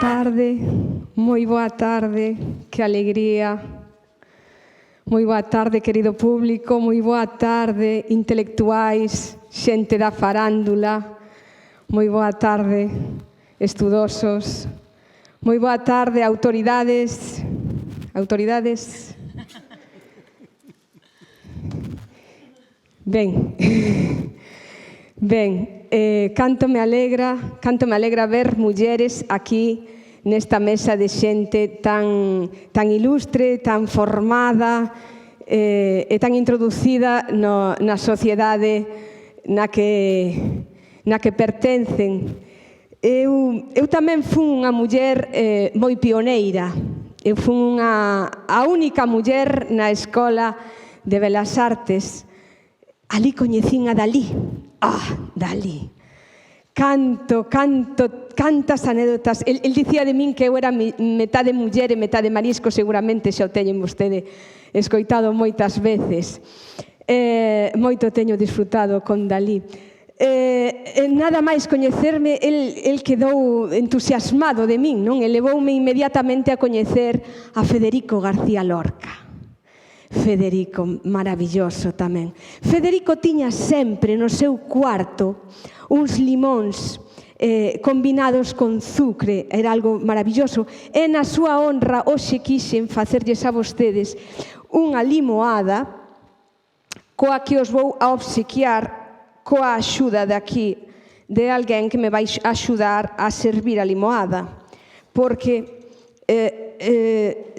tarde, que alegría. Moi boa tarde, querido público, moi boa tarde, intelectuais, xente da farándula, moi boa tarde, estudosos, moi boa tarde, autoridades. Ben, canto me alegra ver mulleres aquí nesta mesa de xente tan ilustre, tan formada e tan introducida na sociedade na que pertencen. Eu tamén fun unha muller moi pioneira. Eu fun a única muller na Escola de Belas Artes. Ali coñecín a Dalí. Dalí. Cantas anécdotas. El dicía de min que eu era metade muller e metade marisco, seguramente xa o teñen vostede escoitado moitas veces. Moito teño disfrutado con Dalí. Nada máis coñecerme, el quedou entusiasmado de min, non? E levoume inmediatamente a coñecer a Federico García Lorca. Federico, maravilloso tamén. Federico tiña sempre no seu cuarto uns limóns combinados con zucre, era algo maravilloso. E na súa honra, hoxe quixen facerlles a vostedes unha limoada coa que os vou a obsequiar coa axuda de aquí de alguén que me vai axudar a servir a limoada, porque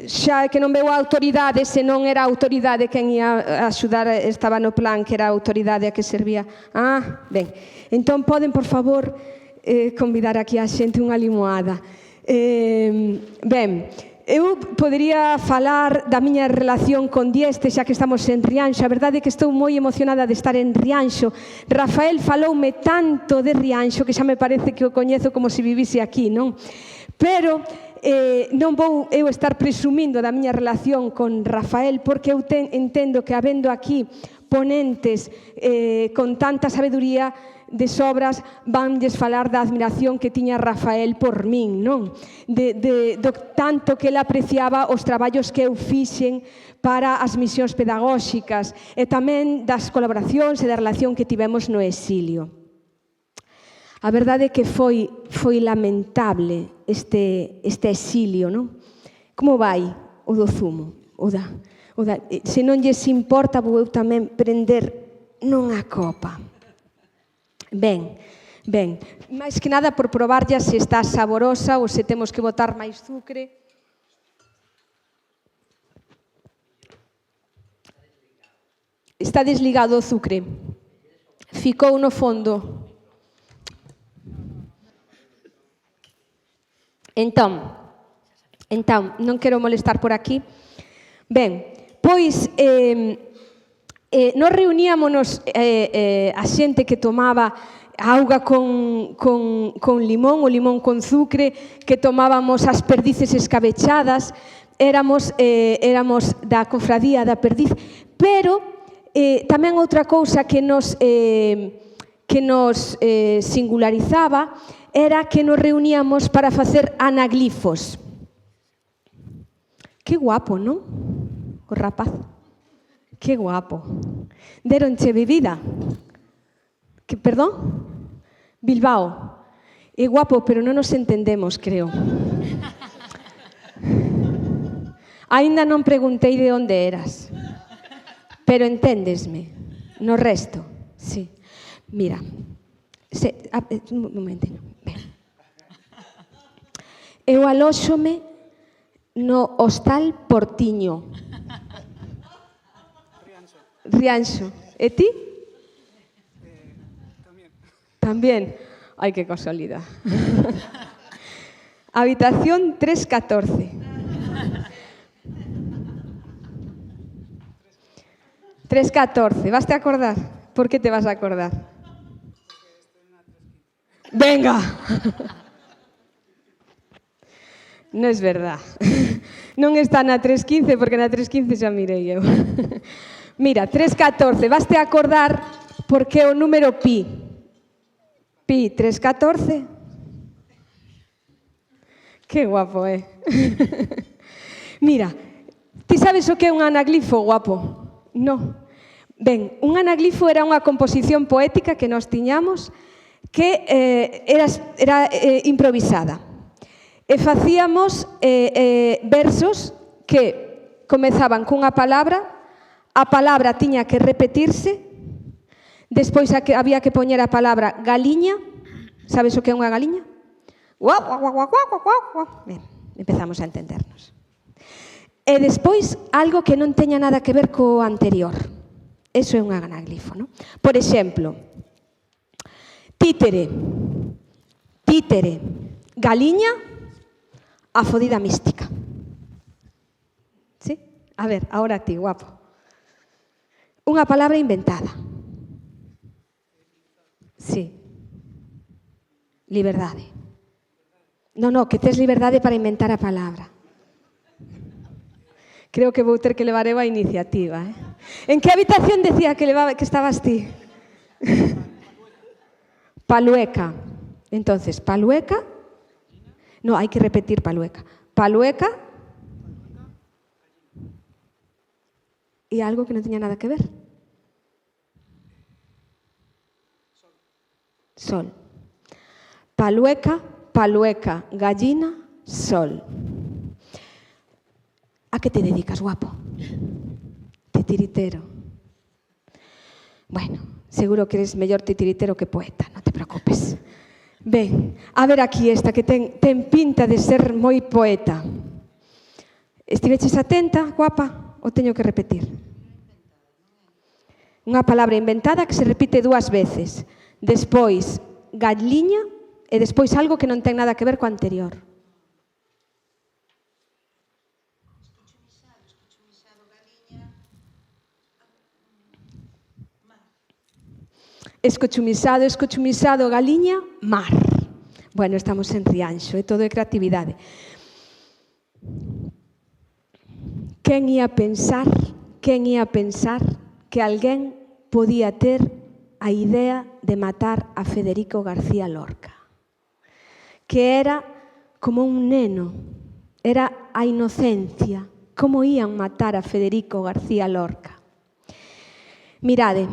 xa é que non veu a autoridade, se non era a autoridade quen ia axudar, estaba no plan que era a autoridade a que servía. Ben, entón poden, por favor, convidar aquí a xente unha limoada. Ben, eu podería falar da miña relación con Dieste, xa que estamos en Rianxo. A verdade é que estou moi emocionada de estar en Rianxo. Rafael faloume tanto de Rianxo que xa me parece que o coñezo como se vivise aquí, non? Pero non vou eu estar presumindo da miña relación con Rafael, porque eu entendo que habendo aquí ponentes con tanta sabeduría de sobras, vanlles falar da admiración que tiña Rafael por min, non? Do tanto que ele apreciaba os traballos que eu fixen para as misións pedagóxicas e tamén das colaboracións e da relación que tivemos no exilio. A verdade é que foi lamentable este exilio, non? Como vai o do zumo? Se non lles importa, vou eu tamén prender nunha copa. Ben, máis que nada por probarlla se está saborosa ou se temos que botar máis zucre. Está desligado o zucre. Ficou no fondo. Entón, non quero molestar por aquí. Ben, pois nos reuníamonos a xente que tomaba auga con limón, o limón con zucre, que tomábamos as perdices escabechadas, éramos da cofradía da perdiz, pero tamén outra cousa que nos singularizaba era que nos reuníamos para facer anaglifos. Que guapo, non? O rapaz. Que guapo. Deronche bebida. Perdón? Bilbao. É guapo, pero non nos entendemos, creo. Aínda non preguntei de onde eras. Pero enténdesme. No resto, sí. Mira. Un momentino. Eu alóxome no Hostal Portiño. Rianxo. E ti? Tamén. Ai, que casualidade. Habitación 314. 314. Vas te acordar? Por que te vas a acordar? Venga. Non é verdad. Non está na 315, porque na 315 xa mirei eu. Mira, 314, vaste acordar porque o número pi. Pi 314. Que guapo, Mira, ti sabes o que é un anaglifo, guapo? No. Ben, un anaglifo era unha composición poética que nós tiñamos que era improvisada. E facíamos versos que comezaban cunha palabra, a palabra tiña que repetirse, despois había que poñer a palabra galiña. Sabes o que é unha galiña? Guau, guau, guau, guau, guau, guau, guau. Ben, empezamos a entendernos. E despois, algo que non teña nada que ver co anterior. Eso é un anaglifo, non? Por exemplo, títere, títere, galiña, a fodida mística. ¿Sí? A ver, ahora ti, guapo. Unha palabra inventada. Sí. Liberdade. No, que tes liberdade para inventar a palabra. Creo que vou ter que levar eu a iniciativa. En que habitación decía que estabas ti? Palueca. Entonces, palueca. No, hai que repetir palueca. Palueca. E algo que non tiña nada que ver. Sol. Palueca, palueca, gallina, sol. A que te dedicas, guapo? Titiritero. Bueno, seguro que eres mellor titiritero que poeta, non te preocupes. Ben, a ver aquí esta que ten pinta de ser moi poeta. Estiveches atenta, guapa, ou teño que repetir? Unha palabra inventada que se repite 2 veces. Despois, galiña, e despois algo que non ten nada que ver co anterior. Escochumisado, escochumisado, galiña, mar. Bueno, estamos en Rianxo, todo é creatividade. Quen ia pensar que alguén podía ter a idea de matar a Federico García Lorca? Que era como un neno, era a inocencia. Como ían matar a Federico García Lorca? Mirade,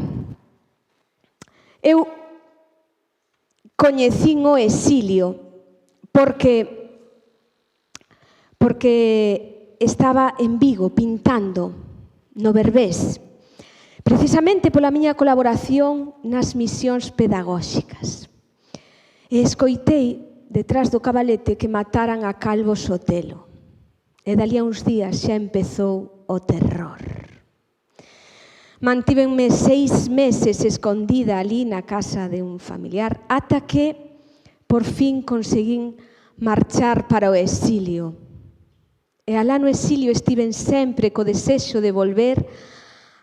eu coñecín o exilio porque estaba en Vigo pintando no Berbés, precisamente pola miña colaboración nas misións pedagóxicas. E escoitei detrás do cabalete que mataran a Calvo Sotelo. E dali a uns días xa empezou o terror. Mantívenme 6 meses escondida ali na casa de un familiar ata que, por fin, conseguín marchar para o exilio. E alá no exilio estiven sempre co desexo de volver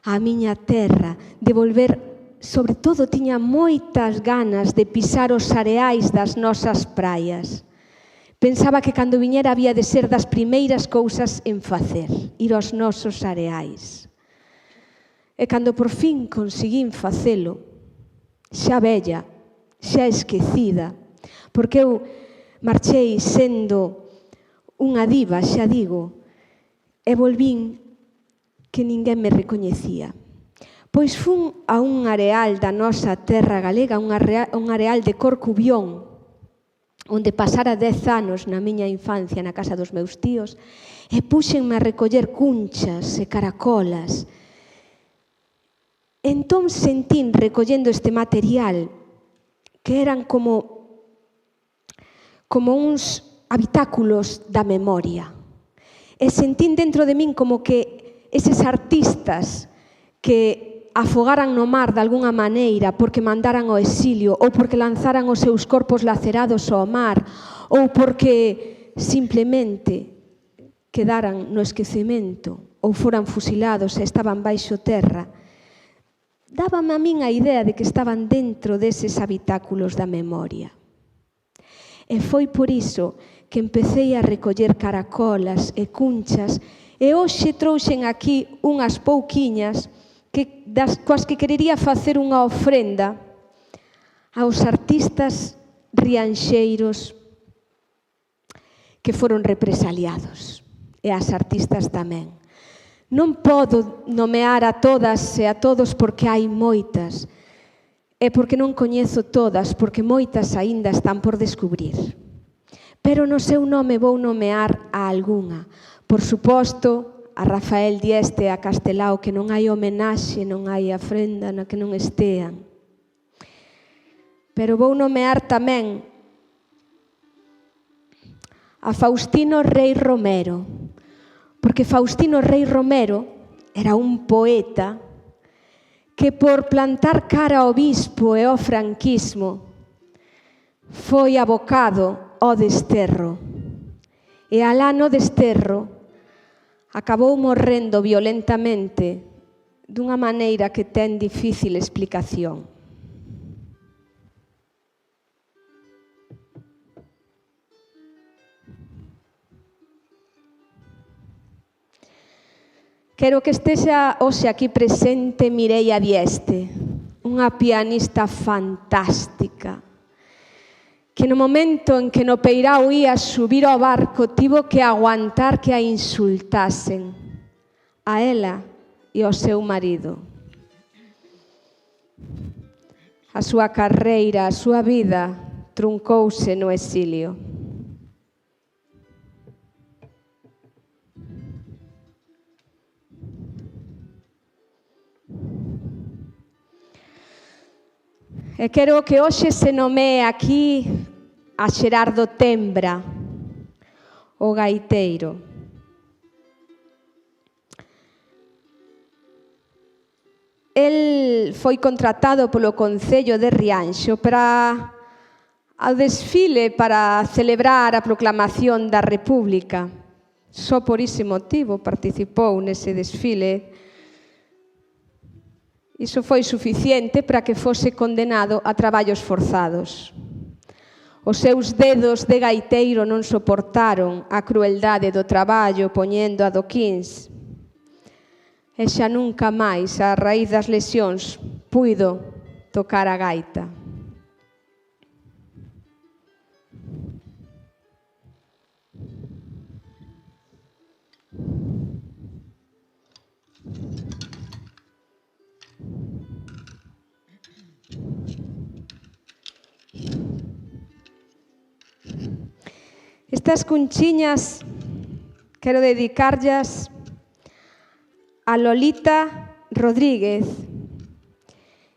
á miña terra, de volver, sobre todo, tiña moitas ganas de pisar os areais das nosas praias. Pensaba que cando viñera había de ser das primeiras cousas en facer, ir aos nosos areais. E cando por fin conseguín facelo, xa vella, xa esquecida, porque eu marchei sendo unha diva, xa digo, e volvín que ninguén me recoñecía. Pois fun a un areal da nosa terra galega, un areal de Corcubión, onde pasara 10 anos na miña infancia na casa dos meus tíos, e púxenme a recoller cunchas e caracolas. Entón sentín, recollendo este material, que eran como uns habitáculos da memoria. E sentín dentro de min como que eses artistas que afogaran no mar de algunha maneira porque mandaran ao exilio ou porque lanzaran os seus corpos lacerados ao mar ou porque simplemente quedaran no esquecemento ou foran fusilados e estaban baixo terra, dábame a min a idea de que estaban dentro deses habitáculos da memoria. E foi por iso que empecé a recoller caracolas e cunchas e hoxe trouxen aquí unhas pouquiñas coas que querería facer unha ofrenda aos artistas rianxeiros que foron represaliados, e as artistas tamén. Non podo nomear a todas e a todos porque hai moitas, e porque non coñezo todas, porque moitas aínda están por descubrir. Pero no seu nome vou nomear a algunha. Por suposto, a Rafael Dieste e a Castelao, que non hai homenaxe, non hai ofrenda na que non estean. Pero vou nomear tamén a Faustino Rei Romero, porque Faustino Rei Romero era un poeta que por plantar cara ao bispo e ao franquismo foi abocado ao desterro. E alá no desterro acabou morrendo violentamente dunha maneira que ten difícil explicación. Quero que estexa hoxe aquí presente Mireia Dieste, unha pianista fantástica, que no momento en que no peirao ía subir ao barco tivo que aguantar que a insultasen, a ela e ao seu marido. A súa carreira, a súa vida truncouse no exilio. E quero que hoxe se nomee aquí a Xerardo Tembra, o gaiteiro. El foi contratado polo Concello de Rianxo para ao desfile para celebrar a proclamación da República. Só por ese motivo participou nese desfile. Iso foi suficiente para que fose condenado a traballos forzados. Os seus dedos de gaiteiro non soportaron a crueldade do traballo poñendo adoquíns. E xa nunca máis, a raíz das lesións, puido tocar a gaita. Estas cunchiñas quero dedicarllas a Lolita Rodríguez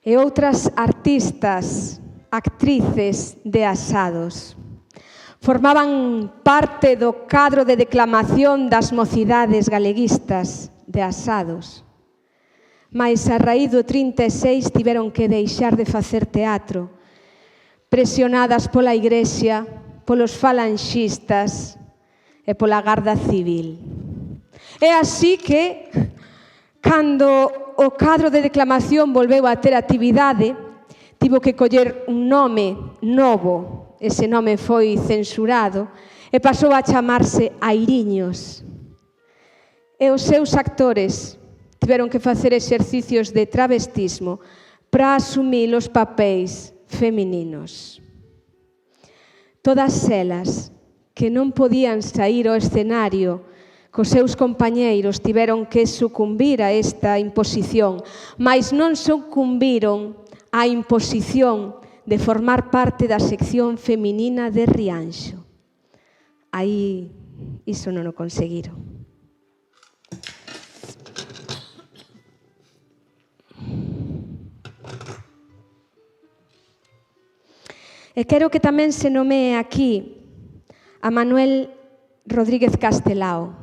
e outras artistas, actrices de Asados. Formaban parte do cadro de declamación das mocidades galeguistas de Asados. Mais a raíz do 36 tiveron que deixar de facer teatro, presionadas pola Igrexa, polos falanxistas e pola Garda Civil. É así que, cando o cadro de declamación volveu a ter actividade, tivo que coller un nome novo. Ese nome foi censurado e pasou a chamarse Airiños. E os seus actores tiveron que facer exercicios de travestismo para asumir os papéis femininos. Todas elas que non podían sair ao escenario cos seus compañeiros tiveron que sucumbir a esta imposición, mas non sucumbiron á imposición de formar parte da sección feminina de Rianxo. Aí, iso non o conseguiron. E quero que tamén se nomee aquí a Manuel Rodríguez Castelao,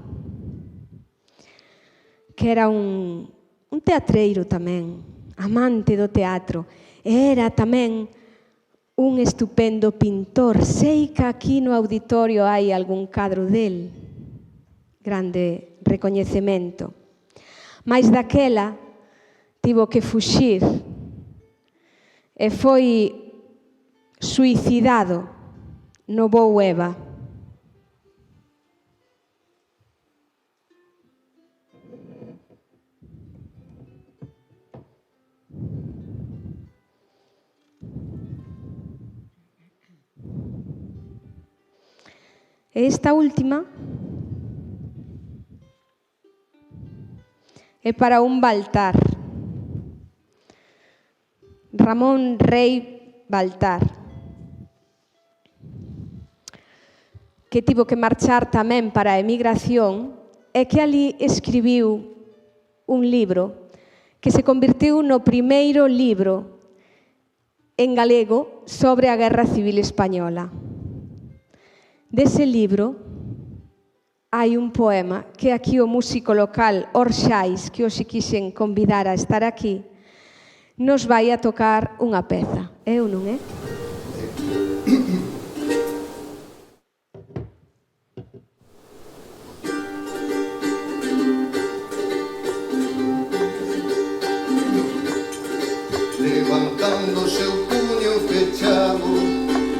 que era un teatreiro tamén, amante do teatro, e era tamén un estupendo pintor. Sei que aquí no auditorio hai algún cadro del, grande recoñecemento. Mais daquela tivo que fuxir e foi suicidado no voo EVA. E esta última é para un Baltar. Ramón Rei Baltar, que tivo que marchar tamén para a emigración e que ali escribiu un libro que se convertiu no primeiro libro en galego sobre a Guerra Civil Española. Dese libro hai un poema que aquí o músico local Orxais, que hoxe quixen convidar a estar aquí, nos vai a tocar unha peza. É ou non é? Levantándose o puño fechado,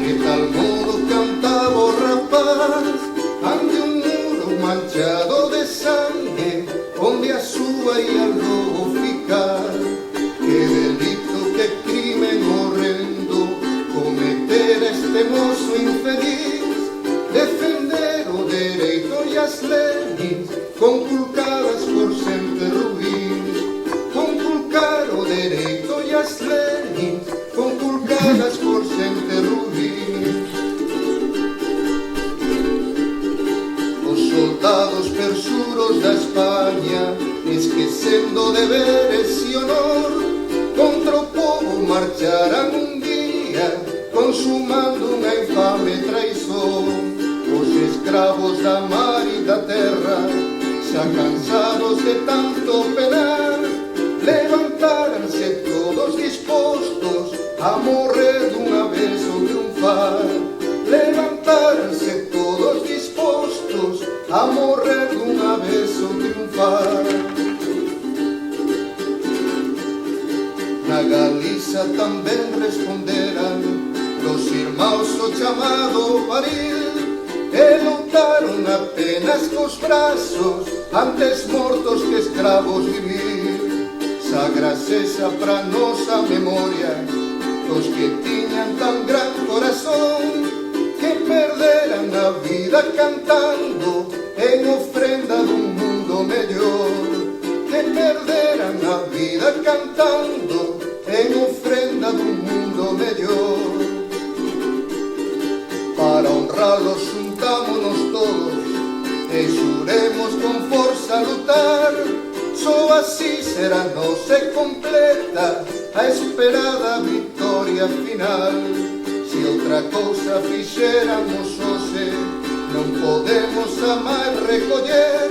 de tal modo cantaba o rapaz, ante un muro manchado de sangue, onde a súa ia logo ficar. Que delito, que crimen horrendo, cometer este mozo infeliz, defender o dereito e as leis, conculcadas por sempre ruín, conculcar o dereito e as leis, conculcadas por sempre ruín. Os soldados persuros da España, esquecendo deberes e honor, contra o povo marcharan un día, consumando unha infame traición. Os escravos da mar e da terra, xa cansados de tanto penar, levantáranse todos dispostos a morrer dunha vez ou triunfar. Levantáranse todos dispostos a morrer dunha vez ou triunfar. Na Galiza tamén responderan los irmãos o chamado varil, e lotaron apenas cos brazos antes mortos que escravos vivir. Sagra sexa pra nosa memoria dos que tiñan tan gran corazón, que perderan a vida cantando en ofrenda dun mundo mellor, que perderan a vida cantando en ofrenda dun mundo mellor. Para honralos xuntámonos todos e xuremos con forza lutar, só así será nosa e completa a esperada victoria final. Se outra cousa fixéramos hoxe, non podemos amar recoller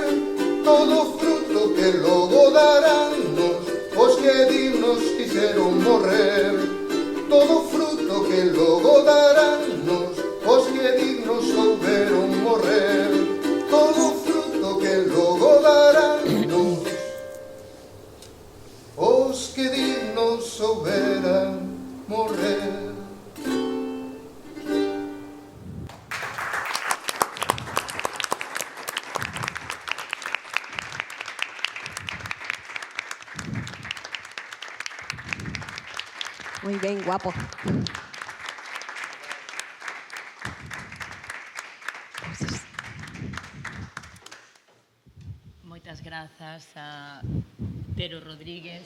todo o fruto que logo daránnos os que dignos quixeron morrer. Todo o fruto que logo daránnos os que dignos souberon morrer. Todo o fruto que logo daránnos os que dignos souberan morrer. Moi ben, guapo. Moitas grazas a Tero Rodríguez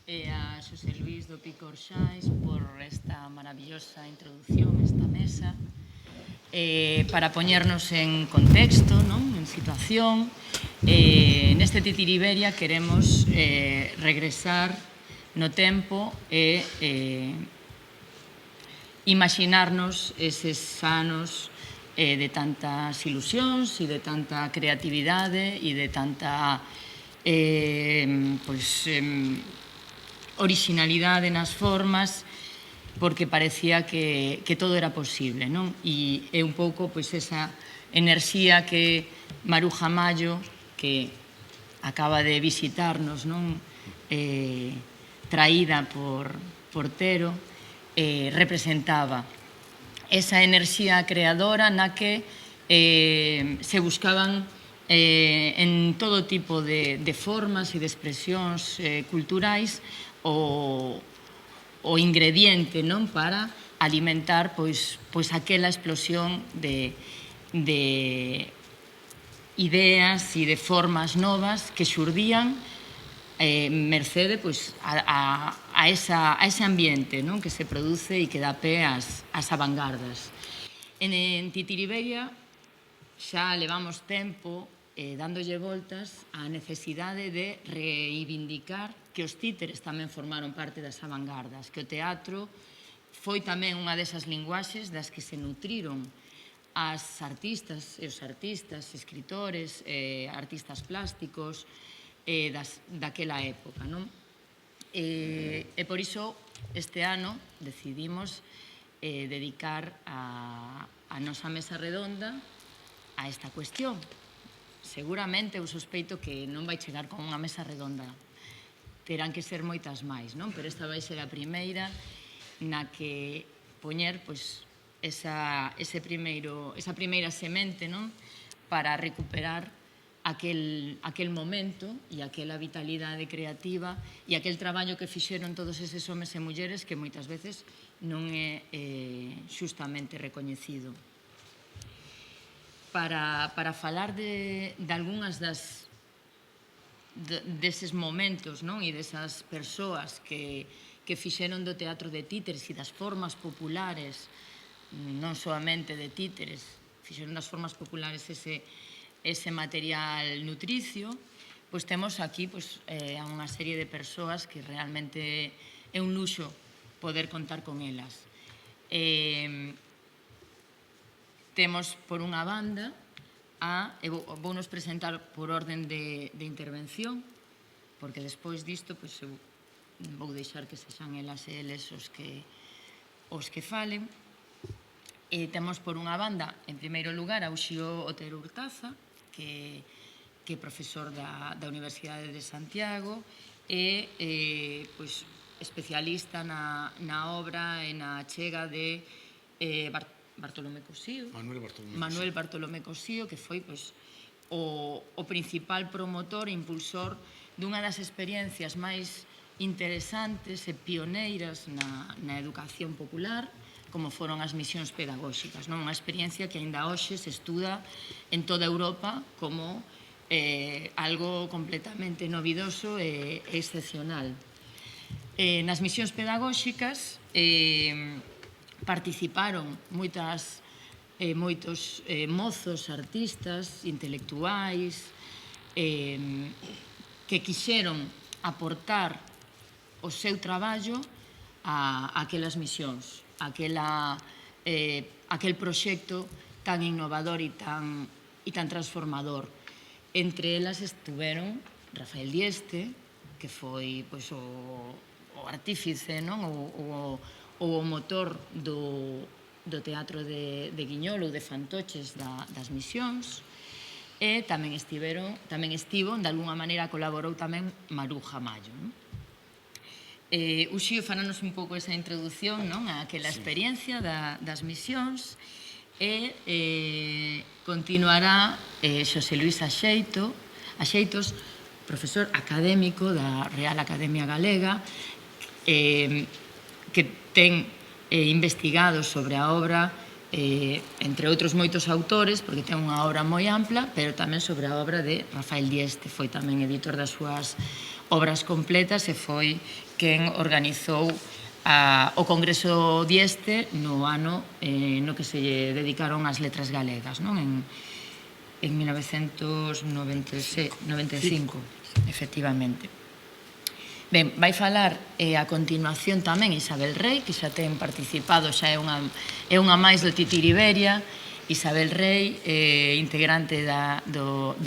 e a Xosé Luís do Pico Orxais por esta maravillosa introducción, esta mesa, para poñernos en contexto, non? En situación. Neste Titiriberia queremos regresar no tempo e imaginarnos eses anos de tantas ilusións e de tanta creatividade e de tanta originalidade nas formas, porque parecía que todo era posible, non? E é un pouco esa enerxía que Maruja Mallo, que acaba de visitarnos, non? Traída por Tero, representaba esa enerxía creadora na que se buscaban en todo tipo de formas e de expresións culturais o ingrediente, non, para alimentar pois aquela explosión de de ideas e de formas novas que xurdían mercede a ese ambiente que se produce e que dá pé ás avangardas. En Titiriberia xa levamos tempo dándolle voltas á necesidade de reivindicar que os títeres tamén formaron parte das avangardas, que o teatro foi tamén unha desas linguaxes das que se nutriron as artistas e os artistas, escritores, artistas plásticos daquela época. E por iso este ano decidimos dedicar a nosa mesa redonda a esta cuestión. Seguramente eu sospeito que non vai chegar con unha mesa redonda, terán que ser moitas máis, pero esta vai ser a primeira na que poñer esa primeira semente para recuperar aquel momento e aquela vitalidade creativa e aquel traballo que fixeron todos eses homes e mulleres que moitas veces non é xustamente recoñecido. Para falar de algunhas deses momentos e desas persoas que fixeron do teatro de títeres e das formas populares, non solamente de títeres, fixeron das formas populares ese material nutricio, pois temos aquí a unha serie de persoas que realmente é un luxo poder contar con elas. Temos, por unha banda, vounos presentar por orden de intervención, porque despois disto eu vou deixar que sexan elas e eles os que falen. Temos por unha banda, en primeiro lugar, a Uxío Otero Urtaza, que é profesor da Universidade de Santiago e especialista na obra e na achega de Manuel Bartolomé Cosío, que foi o principal promotor e impulsor dunha das experiencias máis interesantes e pioneiras na educación popular, como foron as misións pedagóxicas, unha experiencia que aínda hoxe se estuda en toda Europa como algo completamente novidoso e excepcional. Nas misións pedagóxicas participaron moitos mozos, artistas, intelectuais, que quixeron aportar o seu traballo a aquelas misións, aquel proxecto tan innovador e tan transformador. Entre elas estuveron Rafael Dieste, que foi o artífice, o motor do teatro de Guiñol ou de Fantoches das misións, e tamén estivo, de alguna maneira colaborou tamén Maruja Mayo. Uxío faranos un pouco esa introducción a aquela experiencia das misións e continuará Xosé Luís Axeitos, profesor académico da Real Academia Galega, que ten investigado sobre a obra, entre outros moitos autores, porque ten unha obra moi ampla, pero tamén sobre a obra de Rafael Dieste. Foi tamén editor das súas obras completas e foi quen organizou o Congreso Dieste no ano no que se dedicaron ás letras galegas, en 1995, efectivamente. Ben, vai falar a continuación tamén Isabel Rei, que xa ten participado, xa é unha máis do Titiriberia. Isabel Rei, integrante da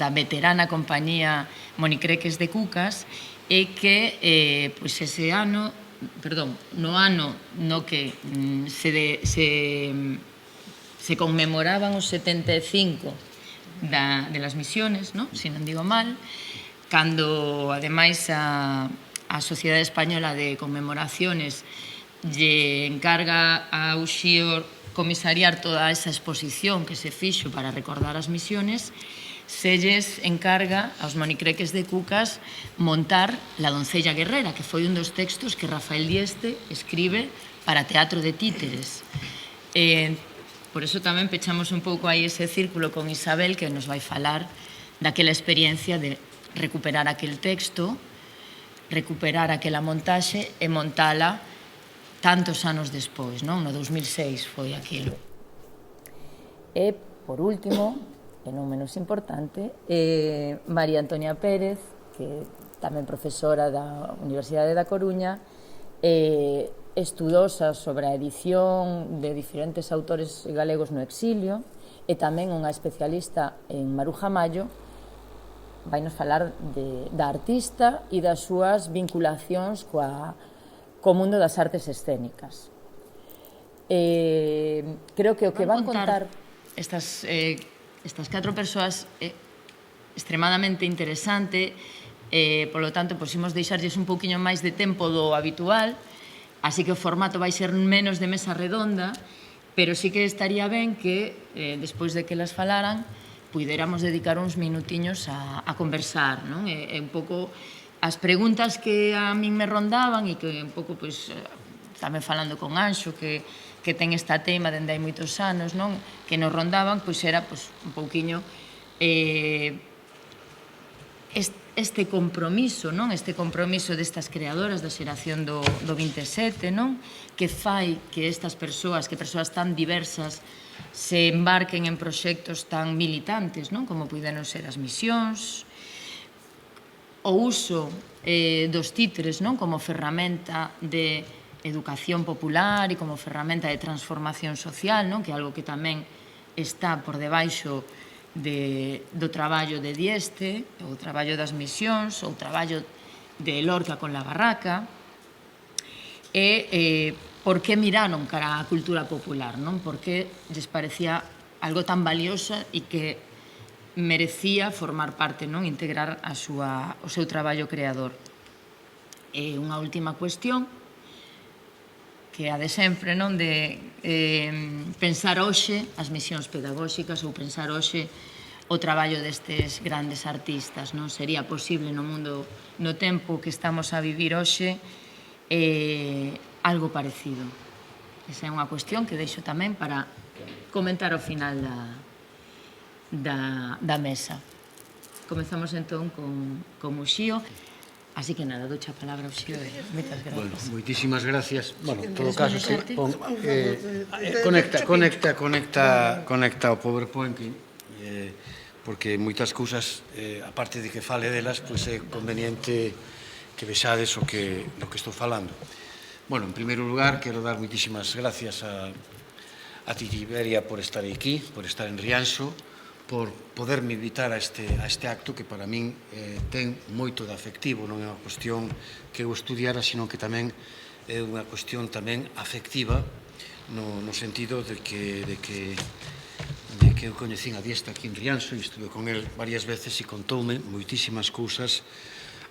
veterana compañía Monicreques de Cucas, e que ese ano, no ano no que se conmemoraban os 75 de las misiones, se non digo mal, cando ademais a Sociedade Española de Conmemoraciones lle encarga a Uxío comisariar toda esa exposición que se fixo para recordar as misiones, se lles encarga aos Monicreques de Cucas montar La doncella guerrera, que foi un dos textos que Rafael Dieste escribe para teatro de títeres. por eso tamén pechamos un pouco aí ese círculo con Isabel, que nos vai falar daquela experiencia de recuperar aquel texto, recuperar aquela montaxe e montala tantos anos despois, non? No 2006 foi aquilo. E, por último, e non menos importante, María Antonia Pérez, que tamén profesora da Universidade da Coruña, estudosa sobre a edición de diferentes autores galegos no exilio e tamén unha especialista en Maruja Mallo, vai nos falar da artista e das súas vinculacións co mundo das artes escénicas. Creo que o que van contar estas 4 persoas é extremadamente interesante, polo tanto, imos deixarlles un pouquiño máis de tempo do habitual, así que o formato vai ser menos de mesa redonda, pero sí que estaría ben que, despois de que las falaran, puidéramos dedicar uns minutiños a conversar, non? E un pouco as preguntas que a min me rondaban e que un pouco, tamén falando con Anxo, que ten esta tema dende hai moitos anos, non? Que nos rondaban, era un pouquiño este compromiso, non? Este compromiso destas creadoras da xeración do 27, non? Que fai que estas persoas, que persoas tan diversas, se embarquen en proxectos tan militantes, non? Como puideron ser as misións, o uso dos títeres, non? Como ferramenta de educación popular e como ferramenta de transformación social, non? Que é algo que tamén está por debaixo do traballo de Dieste, o traballo das misións, o traballo de Lorca con la barraca, e por que miraron cara á cultura popular, non? Por que lles parecía algo tan valiosa e que merecía formar parte, non? Integrar o seu traballo creador. E unha última cuestión, que é a de sempre, non? De pensar hoxe as misións pedagóxicas ou pensar hoxe o traballo destes grandes artistas, non? Sería posible no mundo, no tempo que estamos a vivir hoxe, algo parecido. Esa é unha cuestión que deixo tamén para comentar ao final da mesa. Comezamos entón con Uxío. Así que nada, doche a palabra, Uxío, e moitas gracias. Bueno, moitísimas gracias. Bueno, en todo caso, conecta o PowerPoint, porque moitas cousas, aparte de que fale delas, é conveniente que vexades o que estou falando. Bueno, en primeiro lugar, quero dar moitísimas gracias a Titiberia por estar aquí, por estar en Rianxo, por poderme invitar a este acto que para min ten moito de afectivo, non é unha cuestión que eu estudiara, sino que tamén é unha cuestión tamén afectiva no sentido de que eu coñecín a Dieste aquí en Rianxo e estuve con el varias veces e contoume moitísimas cousas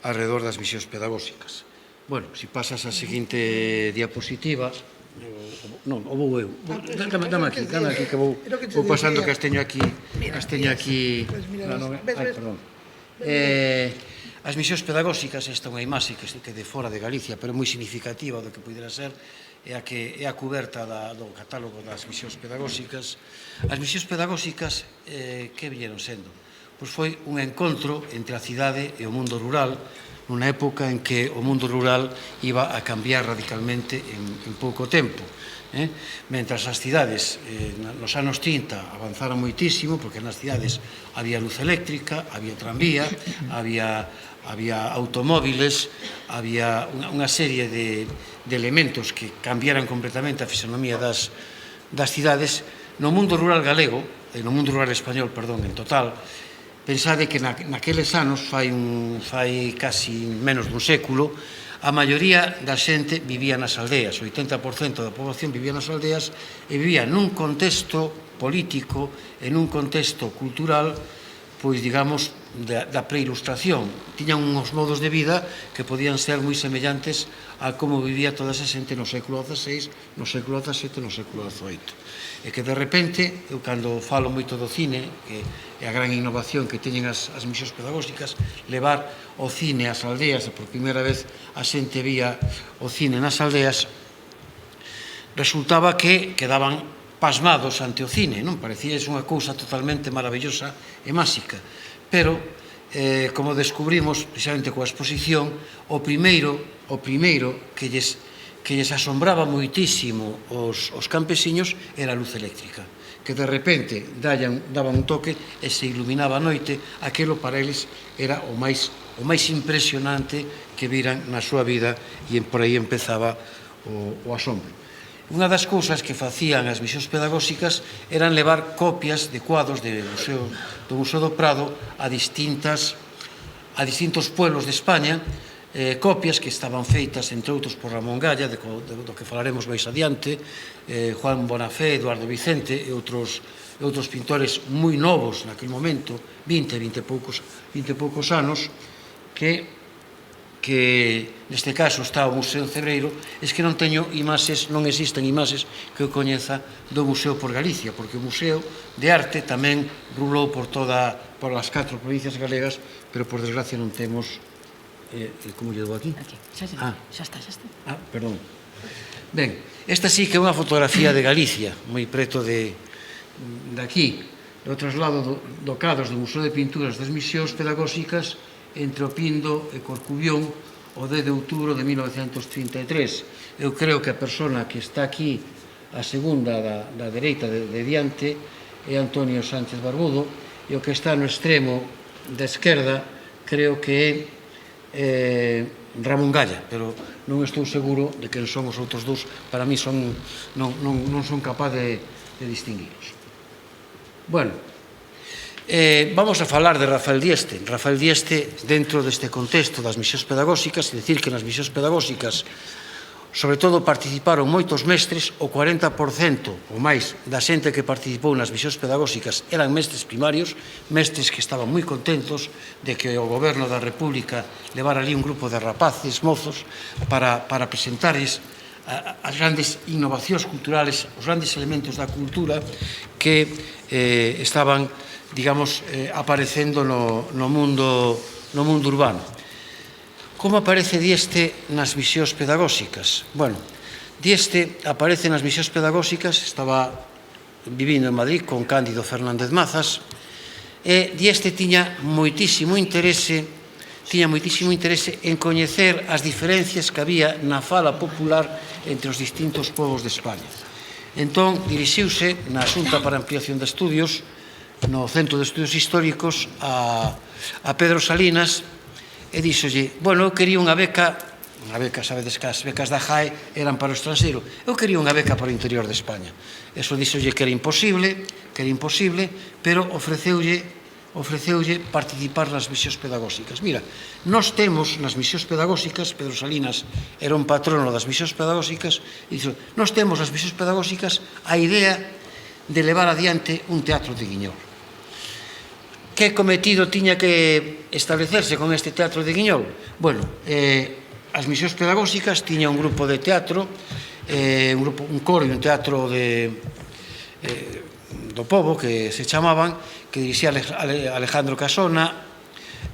alrededor das misións pedagóxicas. Bueno, se pasas a seguinte diapositiva. Non, o vou eu. Dame aquí, que vou pasando que as teño aquí. Perdón. As misións pedagóxicas, esta é unha imaxe que é de fora de Galicia, pero moi significativa do que pudera ser, é a cuberta do catálogo das misións pedagóxicas. As misións pedagóxicas, que viñeron sendo? Pois foi un encontro entre a cidade e o mundo rural, nunha época en que o mundo rural iba a cambiar radicalmente en pouco tempo. Mentras as cidades nos anos 30 avanzaron moitísimo, porque nas cidades había luz eléctrica, había tranvía, había automóviles, había unha serie de elementos que cambiaran completamente a fisonomía das cidades. No mundo rural galego, no mundo rural español, perdón, en total, pensade que naqueles anos, fai casi menos dun século, a maioría da xente vivía nas aldeas, o 80% da poboación vivía nas aldeas e vivía nun contexto político e nun contexto cultural, pois, digamos, da preilustración. Tiñan uns modos de vida que podían ser moi semellantes a como vivía toda esa xente no século XVI, no século XVII, no século XVIII. E que, de repente, eu cando falo moito do cine, que é a gran innovación que teñen as misións pedagóxicas, levar o cine ás aldeas, e por primeira vez a xente vía o cine nas aldeas, resultaba que quedaban pasmados ante o cine, non? Parecía unha cousa totalmente maravillosa e máxica, pero como descubrimos precisamente coa exposición, o primeiro que lles asombraba moitísimo os campesiños era a luz eléctrica, que de repente daban un toque e se iluminaba a noite. Aquilo para eles era o máis impresionante que viran na súa vida, e por aí empezaba o asombro. Unha das cousas que facían as misións pedagóxicas eran levar copias de cuadros do Museo do Prado a distintos pueblos de España, copias que estaban feitas, entre outros, por Ramón Galla, do que falaremos máis adiante, Juan Bonafé, Eduardo Vicente e outros pintores moi novos naquele momento, 20 e poucos anos, que neste caso está o Museo Cebreiro. Es que non existen imaxes que eu coñeza do Museo por Galicia, porque o Museo de Arte tamén rulou por as 4 provincias galegas, pero por desgracia non temos... como lle dou aquí? Aquí, xa está. Perdón. Ben, esta sí que é unha fotografía de Galicia, moi preto de aquí, do traslado do cadros do Museo de Pinturas das Misións Pedagóxicas entre o Pindo e Corcubión o 10 de outubro de 1933. Eu creo que a persona que está aquí, a segunda da dereita de diante, é Antonio Sánchez Barbudo, e o que está no extremo da esquerda creo que é Ramón Galla, pero non estou seguro de que son os outros dous. Para mí non son capaz de distinguilos. Bueno, vamos a falar de Rafael Dieste. Rafael Dieste, dentro deste contexto das misións pedagóxicas, é dicir que nas misións pedagóxicas sobre todo participaron moitos mestres, o 40% ou máis da xente que participou nas misións pedagóxicas eran mestres primarios, mestres que estaban moi contentos de que o goberno da República levara ali un grupo de rapaces, mozos, para presentarles as grandes innovacións culturales, os grandes elementos da cultura que estaban, digamos, aparecendo no mundo urbano. Como aparece Dieste nas misións pedagóxicas? Bueno, Dieste aparece nas misións pedagóxicas, estaba vivindo en Madrid con Cándido Fernández Mazas, e Dieste tiña moitísimo interese en coñecer as diferencias que había na fala popular entre os distintos povos de España. Entón, dirixiuse na Xunta para a Ampliación de Estudios, no Centro de Estudios Históricos, a Pedro Salinas, e díxolle, bueno, eu quería unha beca, sabedes que as becas da JAE eran para o estranxeiro, eu quería unha beca para o interior de España. Eso díxolle que era imposible, pero ofreceulle participar nas misións pedagóxicas. Mira, nós temos nas misións pedagóxicas, Pedro Salinas era un patrono das misións pedagóxicas, e dixo, nós temos nas misións pedagóxicas a idea de levar adiante un teatro de Guiñol. Que cometido tiña que establecerse con este teatro de Guiñol? Bueno, as misións pedagóxicas tiña un grupo de teatro, un coro e un teatro do pobo, que se chamaban, que dirixía Alejandro Casona,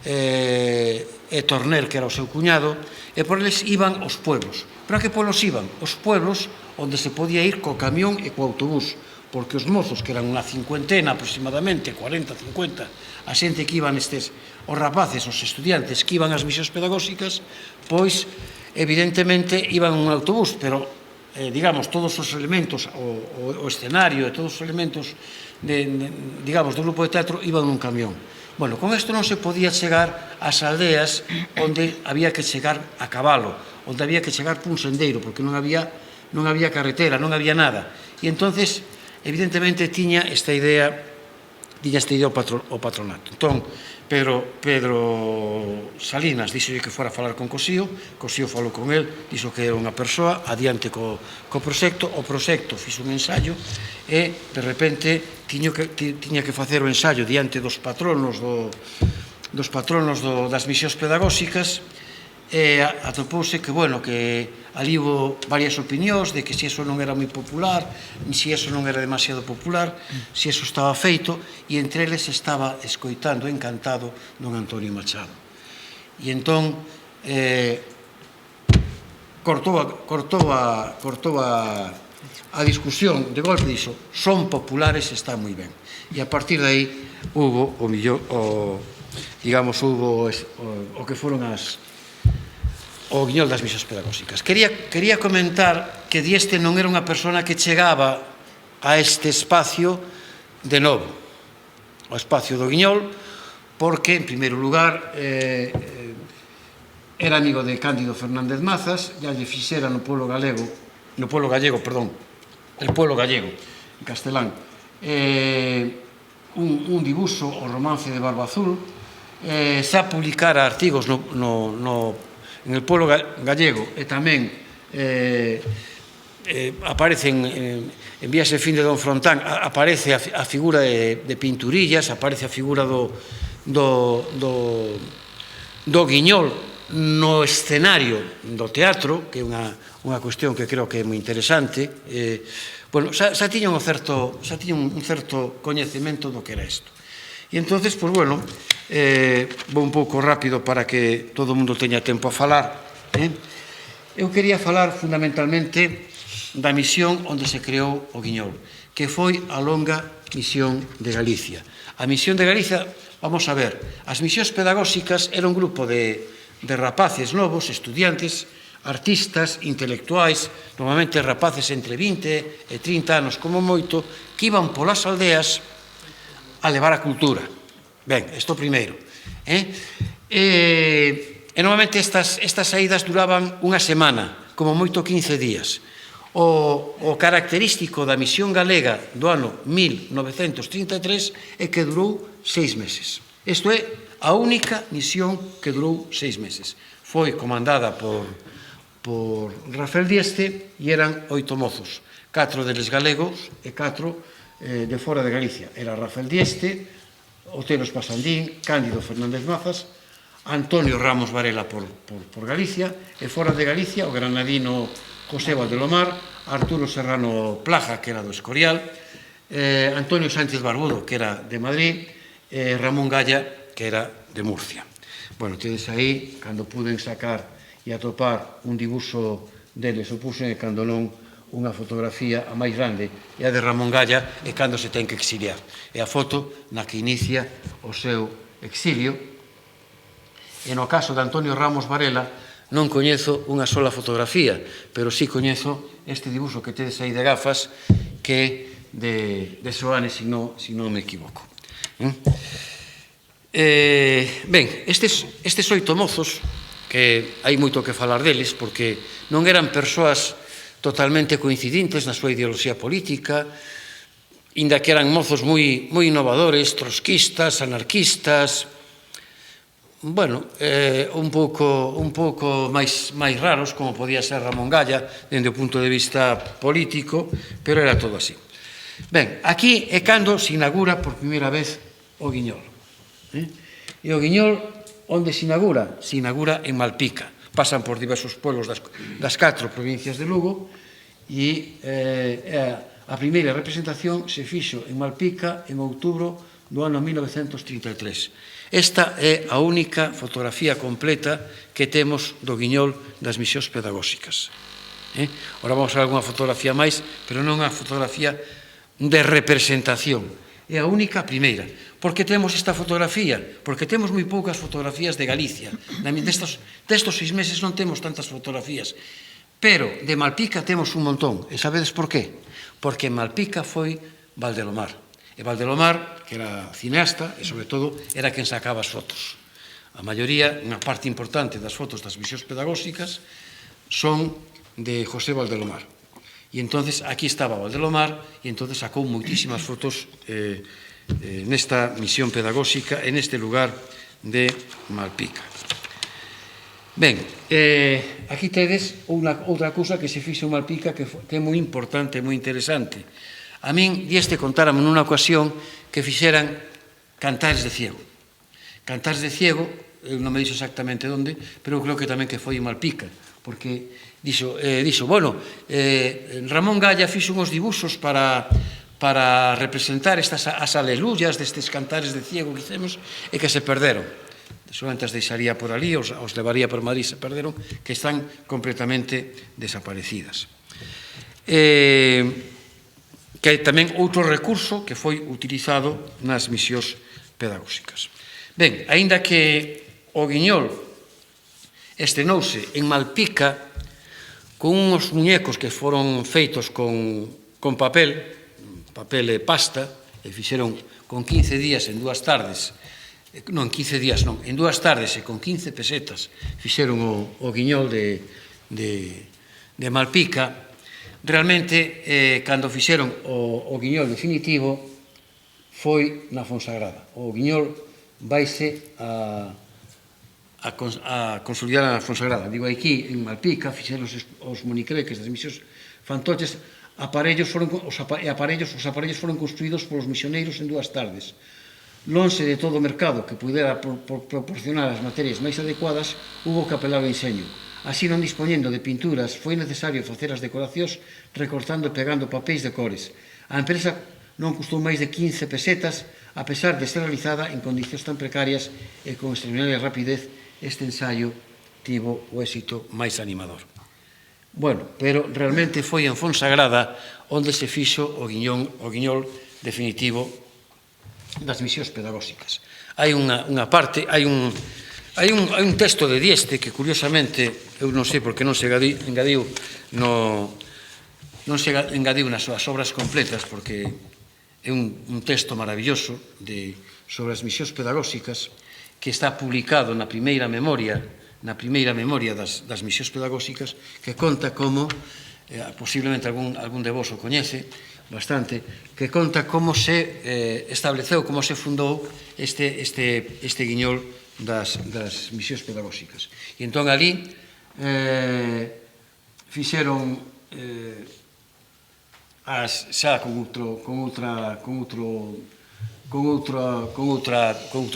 e Torner, que era o seu cuñado, e por eles iban os pueblos. Pero a que pueblos iban? Os pueblos onde se podía ir co camión e co autobús, porque os mozos, que eran unha cincuentena aproximadamente, 40, 50, a xente que iban os rapaces, os estudiantes que iban ás misións pedagóxicas, pois, evidentemente, iban un autobús, pero, digamos, todos os elementos, o escenario e todos os elementos, digamos, do grupo de teatro, iban nun camión. Bueno, con isto non se podía chegar ás aldeas onde había que chegar a cabalo, onde había que chegar por un sendeiro, porque non había carretera, non había nada. E entonces, evidentemente, tiña esta idea o patronato. Entón, Pedro Salinas dixolle que fora a falar con Cosío falou con el, dixo que era unha persoa, adiante co proxecto. O proxecto fixo un ensayo e, de repente, tiña que facer o ensayo diante dos patronos das misións pedagóxicas, e atopouse que, bueno, que ali houve varias opinións de que se eso non era moi popular, se eso non era demasiado popular, se eso estaba feito, e entre eles estaba escoitando encantado don Antonio Machado. E entón cortou a a discusión de golpe dixo, son populares, está moi ben. E a partir de aí hubo o millor, digamos, hubo o que foron o guiñol das misións pedagóxicas. Quería comentar que Dieste non era unha persona que chegaba a este espacio de novo, o espacio do guiñol, porque, en primeiro lugar, era amigo de Cándido Fernández Mazas, ya lle fixera el pueblo gallego, en castelán, un dibuixo, o romance de Barba Azul, xa publicara artigos en el pueblo gallego, e tamén aparecen en Vías e fin de Don Frontán, aparece a figura de Pinturillas, aparece a figura do guiñol no escenario do teatro, que é unha cuestión que creo que é moi interesante. Bueno, xa tiña un certo coñecemento do que era isto. E entonces, pois, bueno, vou un pouco rápido para que todo o mundo teña tempo a falar. Eu quería falar fundamentalmente da misión onde se creou o guiñol, que foi a longa misión de Galicia. A misión de Galicia, vamos a ver, as misións pedagóxicas era un grupo de rapaces novos, estudiantes, artistas, intelectuais, normalmente rapaces entre 20 e 30 anos como moito, que iban polas aldeas a levar a cultura. Ben, isto primeiro. E normalmente estas saídas duraban unha semana, como moito 15 días. O característico da misión galega do ano 1933 é que durou 6 meses. Isto é a única misión que durou 6 meses. Foi comandada por Rafael Dieste e eran 8 mozos, 4 deles galegos e 4 de fora de Galicia. Era Rafael Dieste, Otero Espasandín, Cándido Fernández Mazas, Antonio Ramos Varela por Galicia, e fora de Galicia o granadino José Valdelomar, Arturo Serrano Plaja, que era do Escorial, Antonio Sánchez Barbudo, que era de Madrid, e Ramón Galla, que era de Murcia. Bueno, tedes aí, cando puden sacar e atopar un dibuixo deles, o puxen, e cando non, unha fotografía a máis grande, e a de Ramón Galla, e cando se ten que exiliar. É a foto na que inicia o seu exilio. E no caso de Antonio Ramos Varela, non coñezo unha sola fotografía, pero sí coñezo este dibuixo que tedes aí de gafas, que é de Soane, se non me equivoco. Ben, estes 8 mozos, que hai moito que falar deles, porque non eran persoas totalmente coincidentes na súa ideoloxía política, inda que eran mozos moi innovadores, trotskistas, anarquistas, bueno, un pouco máis raros, como podía ser Ramón Galla, dende o punto de vista político, pero era todo así. Ben, aquí é cando se inaugura por primeira vez o guiñol. E o guiñol, onde se inaugura? Se inaugura en Malpica. Pasan por diversos pueblos das 4 provincias de Lugo, e a primeira representación se fixo en Malpica en outubro do ano 1933. Esta é a única fotografía completa que temos do guiñol das misións pedagóxicas. Ora vamos a ver alguna fotografía máis, pero non unha fotografía de representación. É a única primeira. Por que temos esta fotografía? Porque temos moi poucas fotografías de Galicia. Destos 6 meses non temos tantas fotografías. Pero de Malpica temos un montón. E sabedes por qué? Porque en Malpica foi Valdelomar. E Valdelomar, que era cineasta, e sobre todo era quen sacaba as fotos. A maioría, unha parte importante das fotos das misións pedagóxicas son de José Valdelomar. E entonces aquí estaba Valdelomar, e entonces sacou moitísimas fotos nesta misión pedagóxica, en este lugar de Malpica. Ben, aquí tedes outra cousa que se fixo en Malpica que é moi importante, moi interesante. A min Dieste contárame nunha ocasión que fixeran cantares de ciego. Cantares de ciego, non me dixo exactamente onde, pero creo que tamén que foi en Malpica, porque dixo, bueno, Ramón Galla fixo uns dibuxos para representar as aleluyas destes cantares de ciego que hicemos e que se perderon. Solamente as deixaría por ali, os levaría por Madrid, se perderon, que están completamente desaparecidas. que hai tamén outro recurso que foi utilizado nas misións pedagóxicas. Ben, aínda que o Guiñol estrenouse en Malpica con uns muñecos que foron feitos con papel e pasta, e fixeron con 15 días en 2 tardes, non, 15 días non, en 2 tardes e con 15 pesetas fixeron o Guiñol de Malpica. Realmente, cando fixeron o Guiñol definitivo, foi na Fonsagrada. O Guiñol vaise a consolidar na Fonsagrada. Digo, aquí, en Malpica, fixeron os monicreques das misións fantoches, os aparellos foron construídos polos misioneiros en 2 tardes. Lonxe de todo o mercado que pudera proporcionar as materias máis adecuadas, hubo que apelar ao enxeño. Así, non dispoñendo de pinturas, foi necesario facer as decoracións recortando e pegando papéis de cores. A empresa non custou máis de 15 pesetas, a pesar de ser realizada en condicións tan precarias e con extraordinaria rapidez. Este ensaio tivo o éxito máis animador. Bueno, pero realmente foi en Fonsagrada onde se fixo o Guiñol definitivo das misións pedagóxicas. Hai unha parte, hai un texto de Dieste que, curiosamente, eu non sei por que non se engadiu nas súas obras completas, porque é un texto maravilloso sobre as misións pedagóxicas que está publicado na primeira memoria das misións pedagóxicas, que conta como, posiblemente algún de vos o coñece bastante, que conta como se estableceu, como se fundou este Guiñol das misións pedagóxicas. E entón ali fixeron xa con outro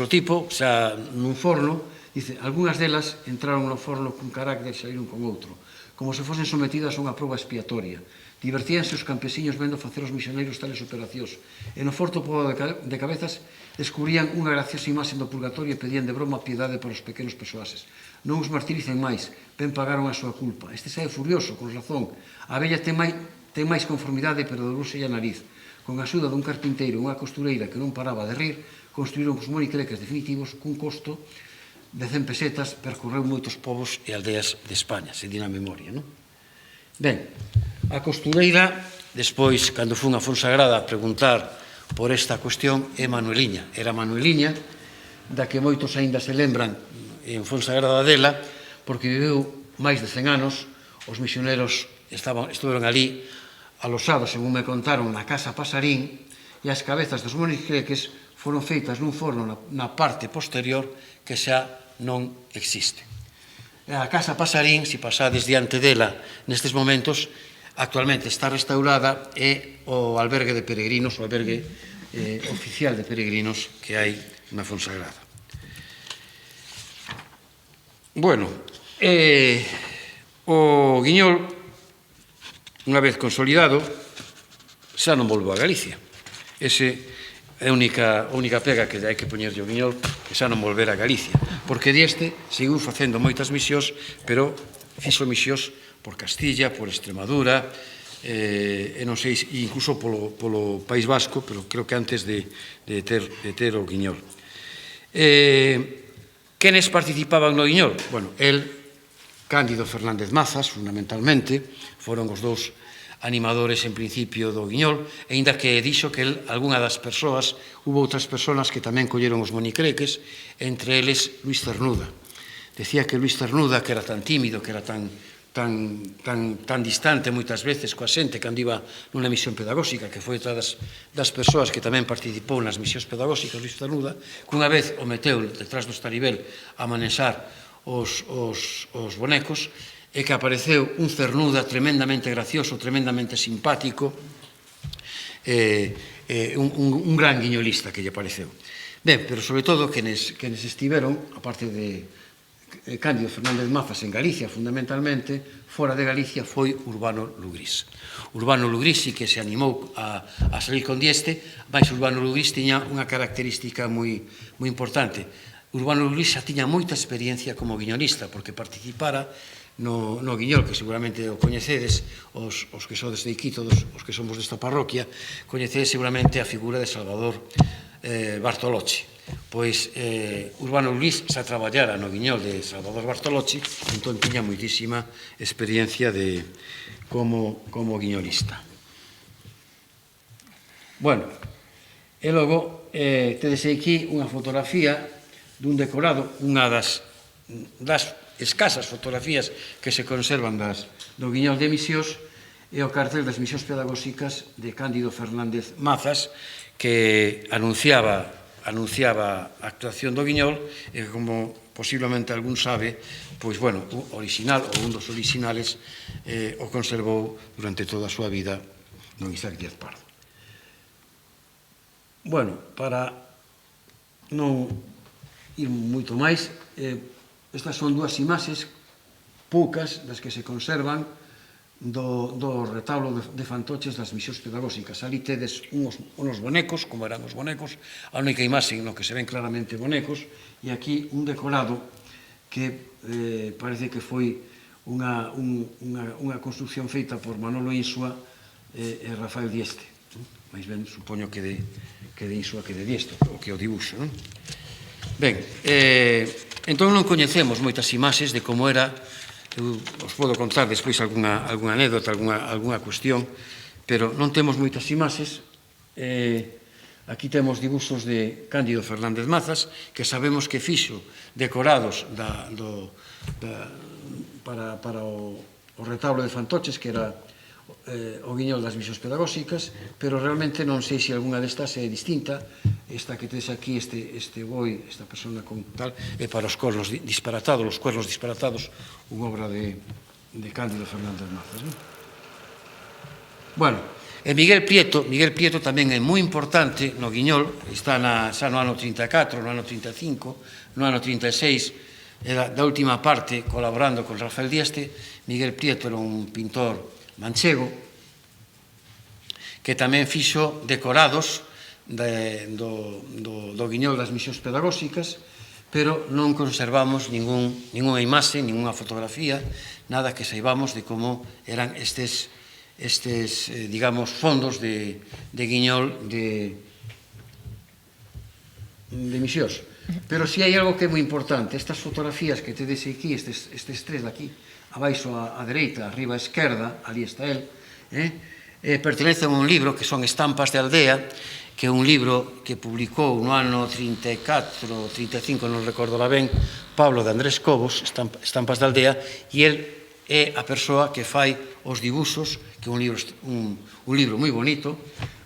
tipo, xa nun forno, dice, algunhas delas entraron no forno cun carácter e saíron con outro, como se fosen sometidas a unha proba expiatoria. Divertíanse os campesiños vendo facer os misioneiros tales operacións, e no forto pobo de cabezas descubrían unha graciosa imaxe do purgatorio e pedían de broma piedade para os pequenos persoases. Non os martiricen máis, ben pagaron a súa culpa. Este sae furioso, con razón. A vella ten máis conformidade, pero dolorouse a nariz. Con a axuda dun carpinteiro e unha costureira que non paraba de rir, construíron os monicreques definitivos cun costo de 100 pesetas, percorreu moitos povos e aldeas de España, se di na memoria, non? Ben, a costureira, despois, cando fun a Fonsagrada a preguntar por esta cuestión, é Manueliña. Era Manueliña, da que moitos aínda se lembran en Fonsagrada dela, porque viveu máis de 100 anos, os misioneros estiveron ali alosados, según me contaron, na Casa Pasarín, e as cabezas dos monicreques foron feitas nun forno na parte posterior que xa non existe. A Casa Pasarín, se pasades diante dela nestes momentos, actualmente está restaurada, é o albergue de peregrinos, o albergue oficial de peregrinos que hai na Fonsagrada. Bueno, o Guiñol, unha vez consolidado, xa non volveu a Galicia. Ese é a única pega que hai que poñerlle o Guiñol, que xa non volver a Galicia, porque Dieste seguiu facendo moitas misións, pero fixo misións por Castilla, por Extremadura, e non sei, incluso polo País Vasco, pero creo que antes de ter o Guiñol. Quenes participaban no Guiñol? Bueno, Cándido Fernández Mazas, fundamentalmente, foron os dous animadores en principio do Guiñol, aínda que dixo que algunha das persoas, hubo outras persoas que tamén colleron os monicreques, entre eles Luis Cernuda. Decía que Luis Cernuda, que era tan tímido, que era tan distante moitas veces coa xente cando iba nunha misión pedagóxica, que foi outra das persoas que tamén participou nas misións pedagóxicas, Luis Cernuda, que unha vez o meteu detrás do estaribel a manexar os bonecos, e que apareceu un Cernuda tremendamente gracioso, tremendamente simpático, un gran guiñolista que lle pareceu. Ben, pero sobre todo quenes estiveron, aparte de Cándido Fernández Mazas en Galicia, fundamentalmente, fora de Galicia foi Urbano Lugrís. Urbano Lugrís sí que se animou a salir con Dieste, mas Urbano Lugrís tiña unha característica moi importante. Urbano Luis xa tiña moita experiencia como guiñolista, porque participara no Guiñol, que seguramente o coñecedes, os que sodes de aquí, todos os que somos desta parroquia, coñecedes seguramente a figura de Salvador Bartolocci. Pois Urbano Luis xa traballara no Guiñol de Salvador Bartolocci, entón tiña moitísima experiencia como guiñolista. Bueno, e logo tedes aquí unha fotografía dun decorado, unha das escasas fotografías que se conservan do Guiñol de Misiós, e o cartel das Misións Pedagóxicas de Cándido Fernández Mazas, que anunciaba a actuación do Guiñol, e como posiblemente algún sabe, pois, bueno, o original, ou un dos originales, o conservou durante toda a súa vida don Isaac Díaz Pardo. Bueno, para non ir moito máis, estas son dúas imaxes poucas das que se conservan do retablo de fantoches das Misións Pedagóxicas. Ali tedes unos bonecos, como eran os bonecos, a única imaxe no que se ven claramente bonecos, e aquí un decorado que parece que foi unha construcción feita por Manolo Insua e Rafael Dieste. Mais ben, supoño que de Insua que de Dieste, o que o dibuixo, non? Ben, entón non coñecemos moitas imaxes de como era. Eu os podo contar despois algunha anécdota, algunha cuestión, pero non temos moitas imaxes. Aquí temos dibuxos de Cándido Fernández Mazas, que sabemos que fixo decorados para o retablo de fantoches, que era o Guiñol das Misións Pedagóxicas, pero realmente non sei se algunha destas é distinta. Esta que tedes aquí, este boi, esta persona con tal, é para os cuernos disparatados, unha obra de Cándido Fernández Mazas. Bueno, e Miguel Prieto tamén é moi importante no Guiñol, está xa no ano 34, no ano 35, no ano 36, da última parte, colaborando con Rafael Dieste. Miguel Prieto era un pintor manchego que tamén fixo decorados do Guiñol das Misións Pedagóxicas, pero non conservamos ningunha imaxe, ningunha fotografía, nada que saibamos de como eran estes digamos, fondos de Guiñol de Misiós. Pero si hai algo que é moi importante, estas fotografías que tedes aquí, estes tres de aquí, abaixo a dereita, arriba a esquerda, ali está el, pertenecen a un libro que son Estampas de Aldea, que é un libro que publicou no ano 34, 35, non recordo la ben, Pablo de Andrés Cobos, Estampas de Aldea, e el é a persoa que fai os dibuxos, que é un libro moi bonito,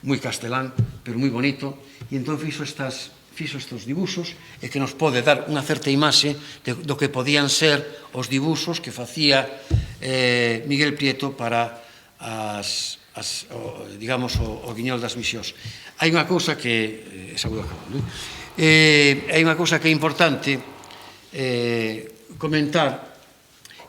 moi castelán, pero moi bonito, e entón fixo estes dibuxos, e que nos pode dar unha certa imaxe do que podían ser os dibuxos que facía Miguel Prieto para digamos, o Guiñol das Misións. Hai unha cousa que hai unha cousa que é importante comentar,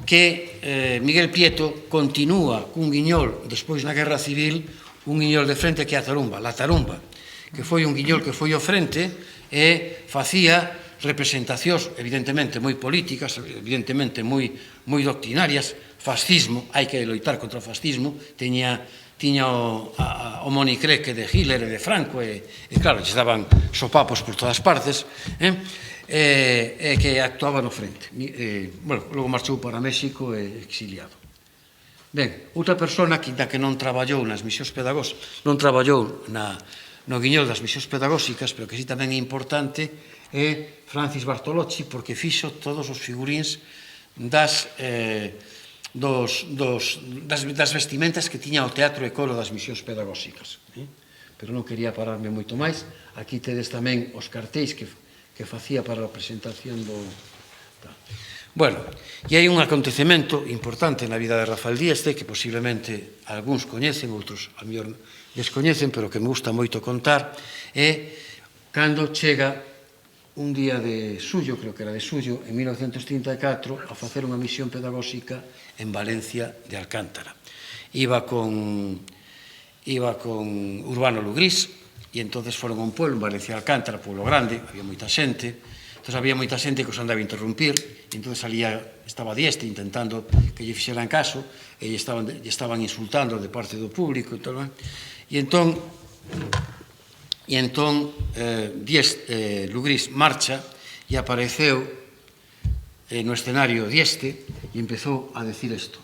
que Miguel Prieto continúa cun Guiñol despois na Guerra Civil, un Guiñol de frente que é a Tarumba, la Tarumba, que foi un Guiñol que foi ao frente e facía representacións evidentemente moi políticas, evidentemente moi doctrinarias. Fascismo, hai que loitar contra o fascismo, tiña o monicreque de Hitler e de Franco, e claro, lles daban sopapos por todas partes, e que actuaba no frente. Bueno, logo marchou para México e exiliado. Ben, outra persona que non traballou nas misións pedagóxicas, non traballou no Guiñol das Misións Pedagóxicas, pero que sí tamén é importante, é Francis Bartolocci, porque fixo todos os figuríns das vestimentas que tiña o Teatro e Coro das Misións Pedagóxicas. Pero non quería pararme moito máis. Aquí tedes tamén os cartéis que facía para a presentación do... Bueno, e hai un acontecemento importante na vida de Rafael Dieste, que posiblemente algúns coñecen, outros a mellor descoñecen, pero que me gusta moito contar, é cando chega un día de xullo, creo que era de xullo, en 1934, a facer unha misión pedagóxica en Valencia de Alcántara. Iba con Urbano Lugrís, e entonces foron a un pueblo, en Valencia de Alcántara, pueblo grande, había moita xente, Entón, había moita xente que os andaba a interrumpir, e entón estaba Dieste intentando que lle fixeran caso, e lle estaban insultando de parte do público, e tal. E entón, Lugrís marcha e apareceu no escenario Dieste e empezou a decir isto.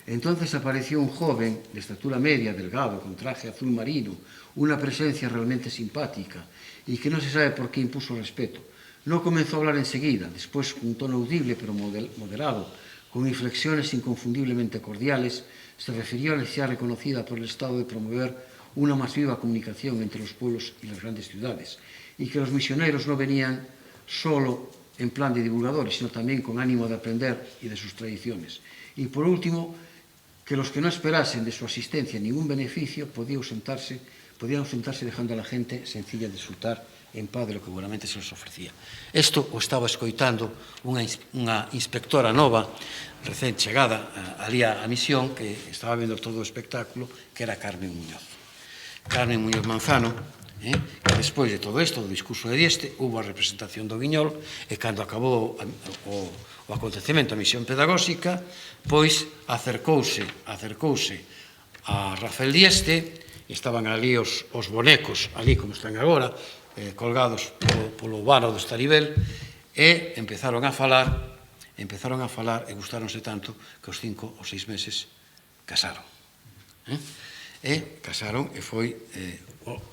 Entonces apareció un joven de estatura media, delgado, con traje azul marino, una presencia realmente simpática y que no se sabe por qué impuso respeto. No comenzó a hablar enseguida, después con un tono audible pero moderado, con inflexiones inconfundiblemente cordiales, se refirió a la necesidad reconocida por el Estado de promover una más viva comunicación entre los pueblos y las grandes ciudades, y que los misioneros no venían solo en plan de divulgadores, sino también con ánimo de aprender y de sus tradiciones. Y por último, que los que no esperasen de su asistencia ningún beneficio podían ausentarse dejando a la gente sencilla disfrutar en paz de lo que buenamente se les ofrecía. Isto o estaba escoitando unha inspectora nova, recén chegada ali á misión, que estaba vendo todo o espectáculo, que era Carmen Muñoz. Carmen Muñoz Manzano, que despois de todo isto, do discurso de Dieste, houve a representación do Guiñol, e cando acabou o acontecemento, a misión pedagóxica, pois acercouse a Rafael Dieste, estaban ali os bonecos, ali como están agora, colgados polo vano do Estaribel, e empezaron a falar e gustáronse tanto que aos 5 ou 6 meses casaron. E casaron e foi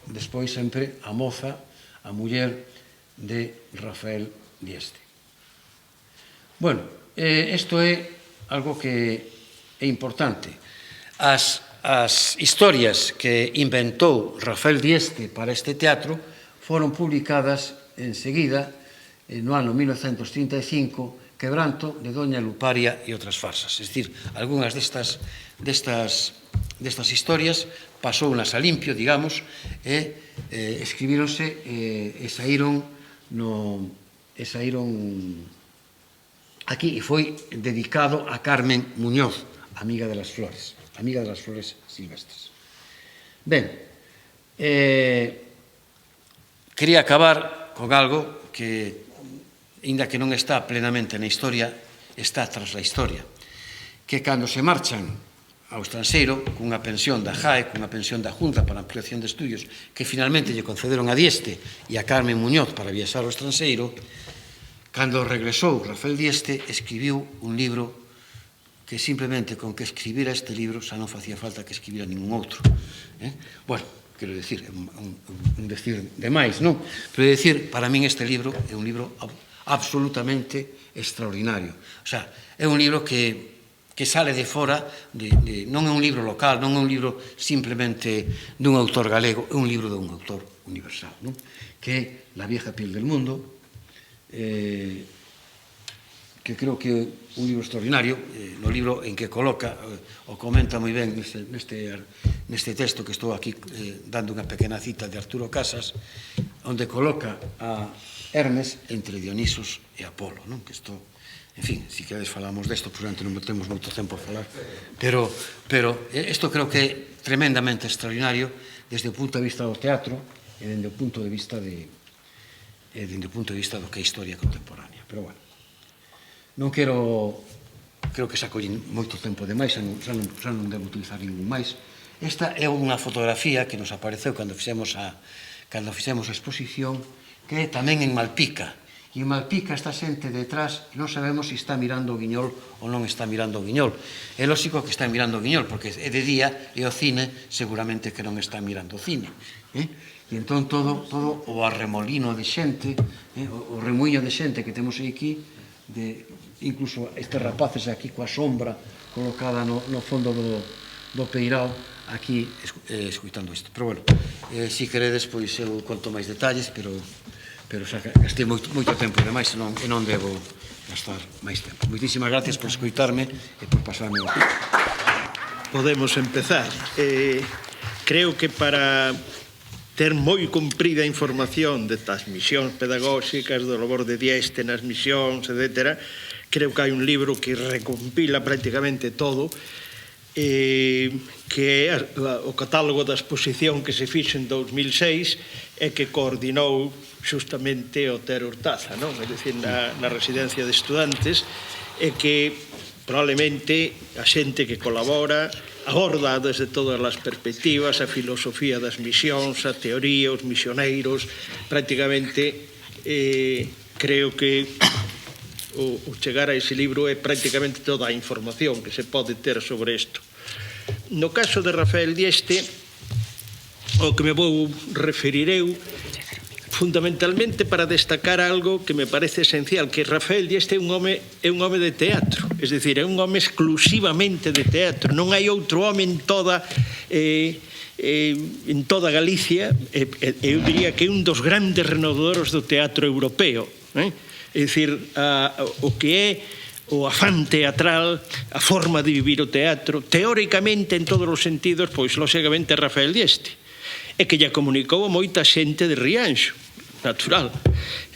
despois sempre a moza, a muller de Rafael Dieste. Bueno, isto é algo que é importante. As historias que inventou Rafael Dieste para este teatro foron publicadas enseguida no ano 1935, Quebranto, de Doña Luparia e outras farsas. É dicir, algunhas destas historias pasounas a limpio, digamos, e escribíronse e saíron aquí, e foi dedicado a Carmen Muñoz, amiga de las flores silvestres. Ben, quería acabar con algo que, inda que non está plenamente na historia, está tras a historia, que cando se marchan ao estranxeiro cunha pensión da JAE, cunha pensión da Junta para Ampliación de Estudios, que finalmente lle concederon a Dieste e a Carmen Muñoz para viaxar ao estranxeiro, cando regresou Rafael Dieste, escribiu un libro que simplemente con que escribira este libro xa non facía falta que escribira ningún outro. Bueno, quero dicir, un decir demais, non? Pero dicir, para min este libro é un libro absolutamente extraordinario. O sea, é un libro que sale de fora, non é un libro local, non é un libro simplemente dun autor galego, é un libro dun autor universal, non? Que é La vieja piel del mundo, que creo que é un libro extraordinario, no libro en que coloca, o comenta moi ben neste texto que estou aquí dando unha pequena cita de Arturo Casas, onde coloca a Hermes entre Dionisos e Apolo, non? Que isto, en fin, se queres falamos desto, probablemente non temos moito tempo a falar, pero isto creo que é tremendamente extraordinario desde o punto de vista do teatro e desde o punto de vista do que é historia contemporánea. Pero, bueno, non creo que xa collen moito tempo demais, xa non devo utilizar ningún máis. Esta é unha fotografía que nos apareceu cando fixemos a exposición, que é tamén en Malpica. E en Malpica está xente detrás e non sabemos se está mirando o Guiñol ou non está mirando o Guiñol. É lógico que está mirando o Guiñol, porque é de día e o cine seguramente que non está mirando o cine. E entón todo o arremolino de xente, o remuiño de xente que temos aquí, incluso estes rapaces aquí coa sombra colocada no fondo do peirao, aquí escuitando isto. Pero, bueno, se queredes, pois eu conto máis detalles, pero xa gastei moito tempo demais e non devo gastar máis tempo. Moitísimas gracias por escuitarme e por pasarme o tempo. Podemos empezar. Creo que para ter moi cumprida información de tas misións pedagóxicas, do labor de Dieste nas misións, etc., creo que hai un libro que recompila prácticamente todo, que é o catálogo da exposición que se fixe en 2006 e que coordinou justamente Otero Urtaza, non? É dicir, na residencia de estudantes, e que probablemente a xente que colabora aborda desde todas as perspectivas a filosofía das misións, a teoría, os misioneiros, prácticamente creo que o chegar a ese libro é prácticamente toda a información que se pode ter sobre isto. No caso de Rafael Dieste, o que me vou referir eu, fundamentalmente para destacar algo que me parece esencial, que Rafael Dieste é un home de teatro, es decir, é un home exclusivamente de teatro, non hai outro home en toda Galicia, eu diría que é un dos grandes renovadores do teatro europeo, é dicir, o que é o afán teatral, a forma de vivir o teatro, teóricamente en todos os sentidos, pois lóxicamente Rafael Dieste, e que lle comunicou a moita xente de Rianxo, natural.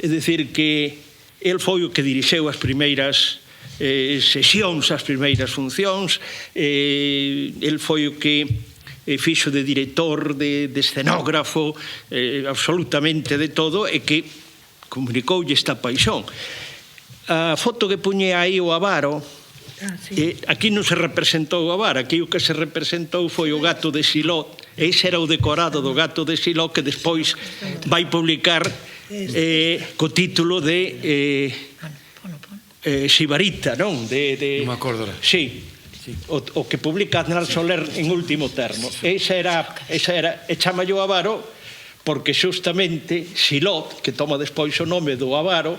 É dicir, que el foi o que dirixeu as primeiras sesións, as primeiras funcións, el foi o que fixo de director, de escenógrafo, absolutamente de todo, e que comunicoulle esta paixón. A foto que puñe aí o avaro, aquí non se representou o avaro, aquí o que se representou foi o gato de Siló. Ese era o decorado do gato de Siló, que despois vai publicar co título de Xibarita, non? Non me acordo. Sí, o que publica Aznar Soler en último termo. Esa era, e chamallo avaro porque xustamente Siló, que toma despois o nome do avaro,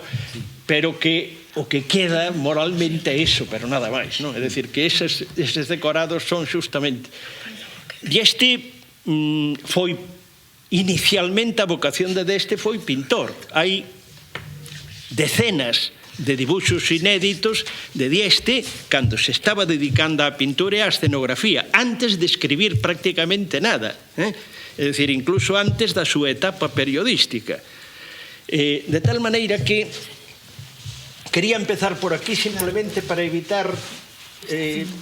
pero que o que queda moralmente é iso, pero nada máis, non? É dicir, que eses decorados son xustamente. E este foi inicialmente a vocación de Dieste foi pintor. Hai decenas de dibuxos inéditos de Dieste cando se estaba dedicando á pintura e á escenografía, antes de escribir prácticamente nada, é dicir, incluso antes da súa etapa periodística. De tal maneira que quería empezar por aquí simplemente para evitar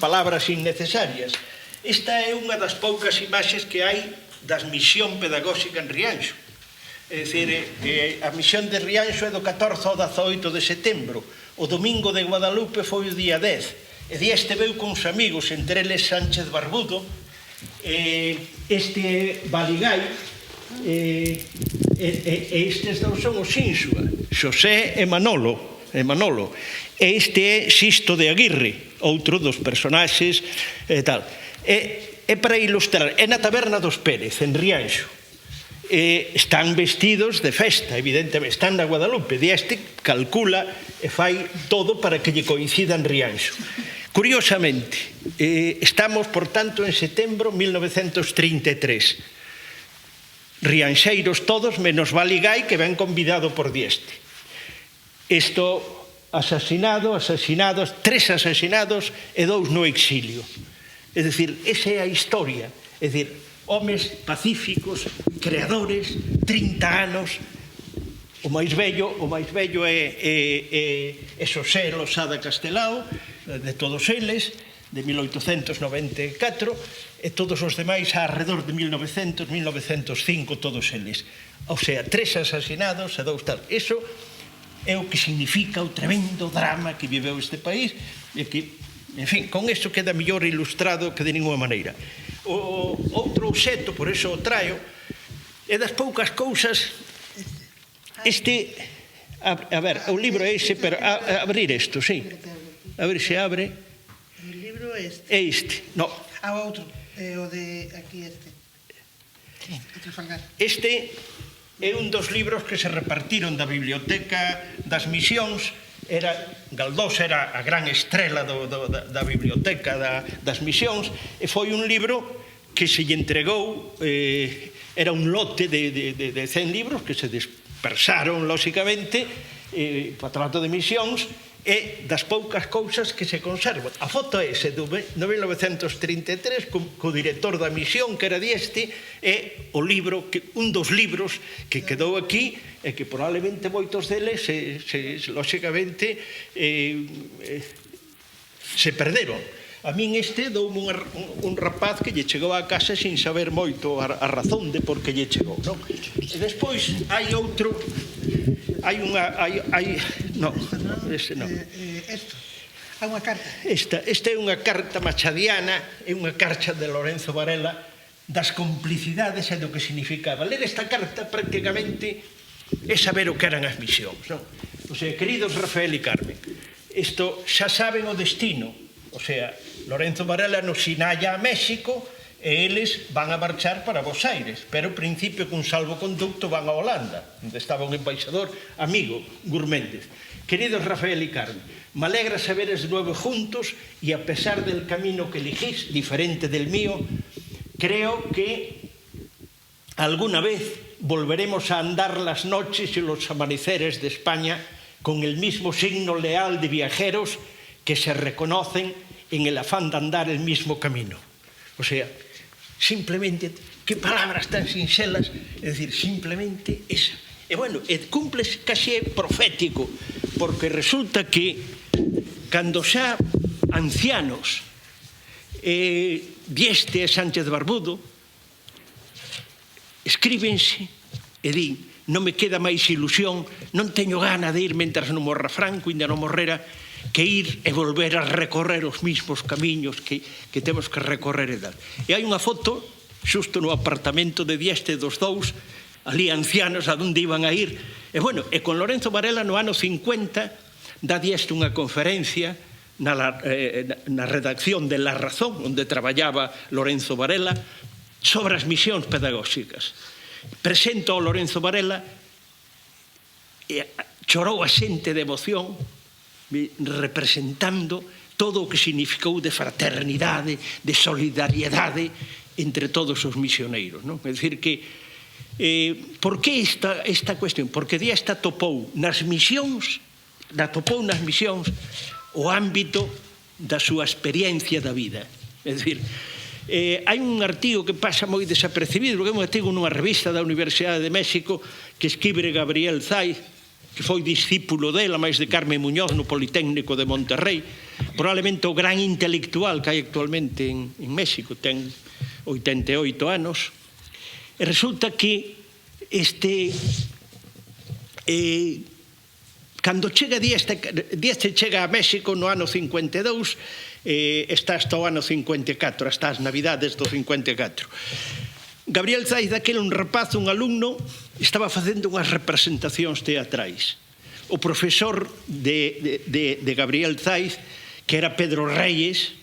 palabras innecesarias. Esta é unha das poucas imaxes que hai das misión pedagóxica en Rianxo. É dicir, a misión de Rianxo é do 14 ao 18 de setembro. O domingo de Guadalupe foi o día 10. E Dieste veu con os amigos, entre eles Sánchez Barbudo, este Baligay, e estes dous son os Ínsua, Xosé e Manolo. E este é Xisto de Aguirre, outro dos personaxes e tal. É para ilustrar, é na taberna dos Pérez, en Rianxo. Están vestidos de festa, evidentemente, están na Guadalupe. Dieste calcula e fai todo para que lle coincida en Rianxo. Curiosamente, estamos, por tanto, en setembro de 1933. Rianxeiros todos, menos Baligay, que ven convidado por Dieste. Isto, asasinados, 3 asasinados e 2 no exilio. É dicir, esa é a historia. É dicir, homes pacíficos, creadores, 30 anos. O máis vello é Xosé Losada Castelao, de todos eles, de 1894, e todos os demais alrededor de 1900, 1905, todos eles. O sea, 3 asasinados e 2 tal. Eso é o que significa o tremendo drama que viveu este país e que, en fin, con iso queda mellor ilustrado que de ninguna maneira. O outro obxecto, por iso o traio, é das poucas cousas. Este, a ver, o libro é ese, pero abrir isto, sí. A ver se abre. O libro é este. É este, no. Outro, o de aquí este. Este é un dos libros que se repartiron da Biblioteca das Misións. Galdós era a gran estrela da Biblioteca das Misións, e foi un libro que se lle entregou, era un lote de 100 libros que se dispersaron, lóxicamente, Patronato de Misións, é das poucas cousas que se conservan. A foto é ese de 1933 co director da misión, que era Dieste, é o libro, un dos libros que quedou aquí e que probablemente moitos deles lóxicamente se perderon. A min este doume un rapaz que lle chegou a casa sin saber moito a razón de por que lle chegou, non? E despois hai outro, hai unha, non, ese non. Esto. Hai unha carta. Esta é unha carta machadiana, é unha carta de Lorenzo Varela das complicidades e do que significaba. Ler esta carta prácticamente é saber o que eran as misións, non? O sea, queridos Rafael e Carmen, isto xa saben o destino, o sea, Lorenzo Varela nos sinalla a México e eles van a marchar para Buenos Aires, pero ao principio cun salvoconducto van a Holanda, onde estaba un embaixador amigo, Gurméndez. Queridos Rafael y Carmen, me alegra saberes de nuevo juntos y a pesar del camino que elegís, diferente del mío, creo que alguna vez volveremos a andar las noches y los amaneceres de España con el mismo signo leal de viajeros que se reconocen en el afán de andar el mismo camino. O sea, simplemente, qué palabras tan sincelas, es decir, simplemente esa. E bueno, cumple casi profético, porque resulta que cando xa ancianos Dieste e Sánchez Barbudo escríbense e din: non me queda máis ilusión, non teño gana de ir mentras non morra Franco, ainda non morrera, que ir e volver a recorrer os mismos camiños que temos que recorrer e tal. E hai unha foto xusto no apartamento de Dieste dos dous, ali ancianos a onde iban a ir. E bueno, e con Lorenzo Varela no ano 50 dá Dieste unha conferencia na redacción de La Razón, onde traballaba Lorenzo Varela, sobre as misións pedagóxicas. Presento ao Lorenzo Varela e chorou a xente de emoción representando todo o que significou de fraternidade, de solidariedade entre todos os misioneiros, non? É dicir que por que esta cuestión? Porque Dieste atopou nas misións o ámbito da súa experiencia da vida. É dicir, hai un artigo que pasa moi desapercibido, que é un artigo nunha revista da Universidade de México que escribe Gabriel Zay, que foi discípulo dela, máis de Carmen Muñoz no Politécnico de Monterrey, probablemente o gran intelectual que hai actualmente en México, ten 88 anos. E resulta que cando chega Dieste chega a México no ano 52, está hasta o ano 54, hasta as navidades do 54. Gabriel Zay, daquele un rapaz, un alumno, estaba facendo unhas representacións teatrais. O profesor de Gabriel Zay, que era Pedro Reyes,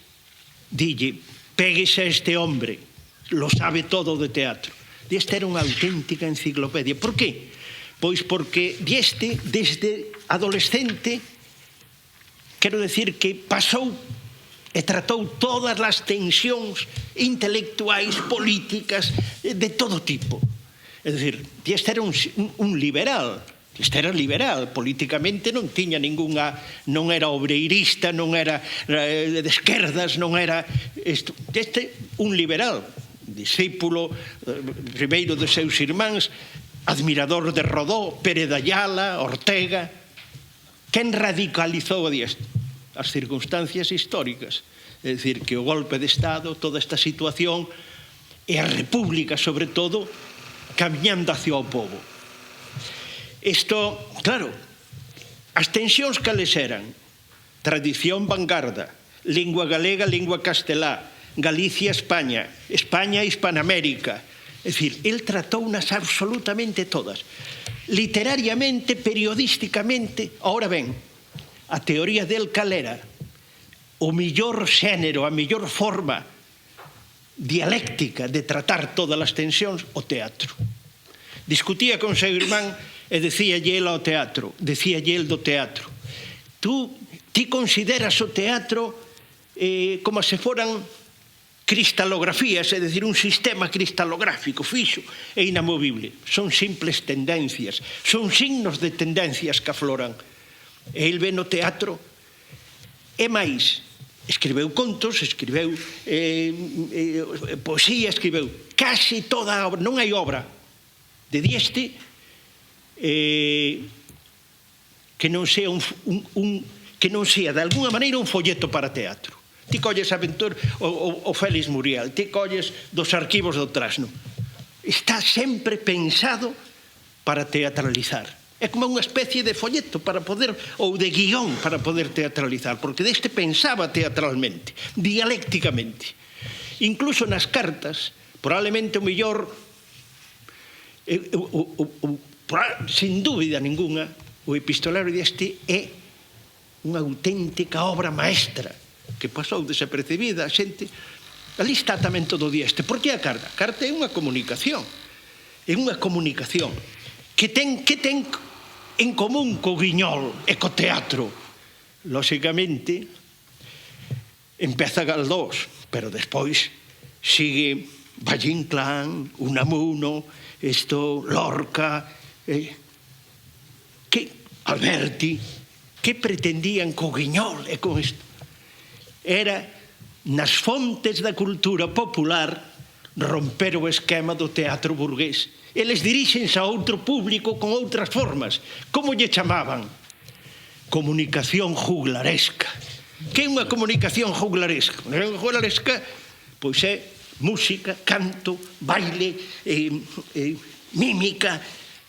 dille: péguese a este hombre, lo sabe todo de teatro. Dieste era unha auténtica enciclopedia. Por qué? Pois porque Dieste, desde adolescente, quero decir que pasou e tratou todas as tensións intelectuais, políticas, de todo tipo. É dicir, Dieste era un liberal. Este era liberal, políticamente non tiña ninguna, non era obreirista, non era de esquerdas, non era... Este, un liberal, discípulo primeiro de seus irmáns, admirador de Rodó, Pérez de Ayala, Ortega. Quen radicalizou a Dieste? As circunstancias históricas. É dicir, que o golpe de Estado, toda esta situación, e a República, sobre todo, camiñando hacia o povo. Isto, claro, as tensións cales eran? Tradición vanguarda, lingua galega, lingua castelá, Galicia, España, España, Hispanoamérica. É dicir, el tratounas absolutamente todas. Literariamente, periodísticamente, ahora ben, a teoría del cal era o millor xénero, a millor forma dialéctica de tratar todas as tensións, o teatro. Discutía con seu irmán e decíalle el ao teatro, decíalle el do teatro: ti consideras o teatro como se foran cristalografías, é dicir, un sistema cristalográfico fixo e inamovible. Son simples tendencias, son signos de tendencias que afloran. E el ve no teatro, e máis, escribeu contos, escribeu poesía, escribeu casi toda a obra. Non hai obra de Dieste que non sea que non sea de alguna maneira un folleto para teatro. Ti colles o Félix Muriel, ti colles dos arquivos do Trasno. Está sempre pensado para teatralizar. É como unha especie de folleto para poder, ou de guión para poder teatralizar, porque deste pensaba teatralmente, dialécticamente. Incluso nas cartas, probablemente o mellor, sin dúbida ninguna, o epistolario deste é unha auténtica obra maestra que pasou desapercibida a xente. Ali está tamén todo Dieste. Por que a carta? A carta é unha comunicación. É unha comunicación que ten en común co guiñol e co teatro. Lóxicamente, empeza Galdós, pero despois sigue Valle Inclán, Unamuno, Lorca, Alberti, que pretendían co guiñol e con isto. Era, nas fontes da cultura popular, romper o esquema do teatro burgués. Eles dirixense a outro público con outras formas. Como lle chamaban? Comunicación juglaresca. Que é unha comunicación juglaresca? Unha juglaresca, pois é música, canto, baile, mímica.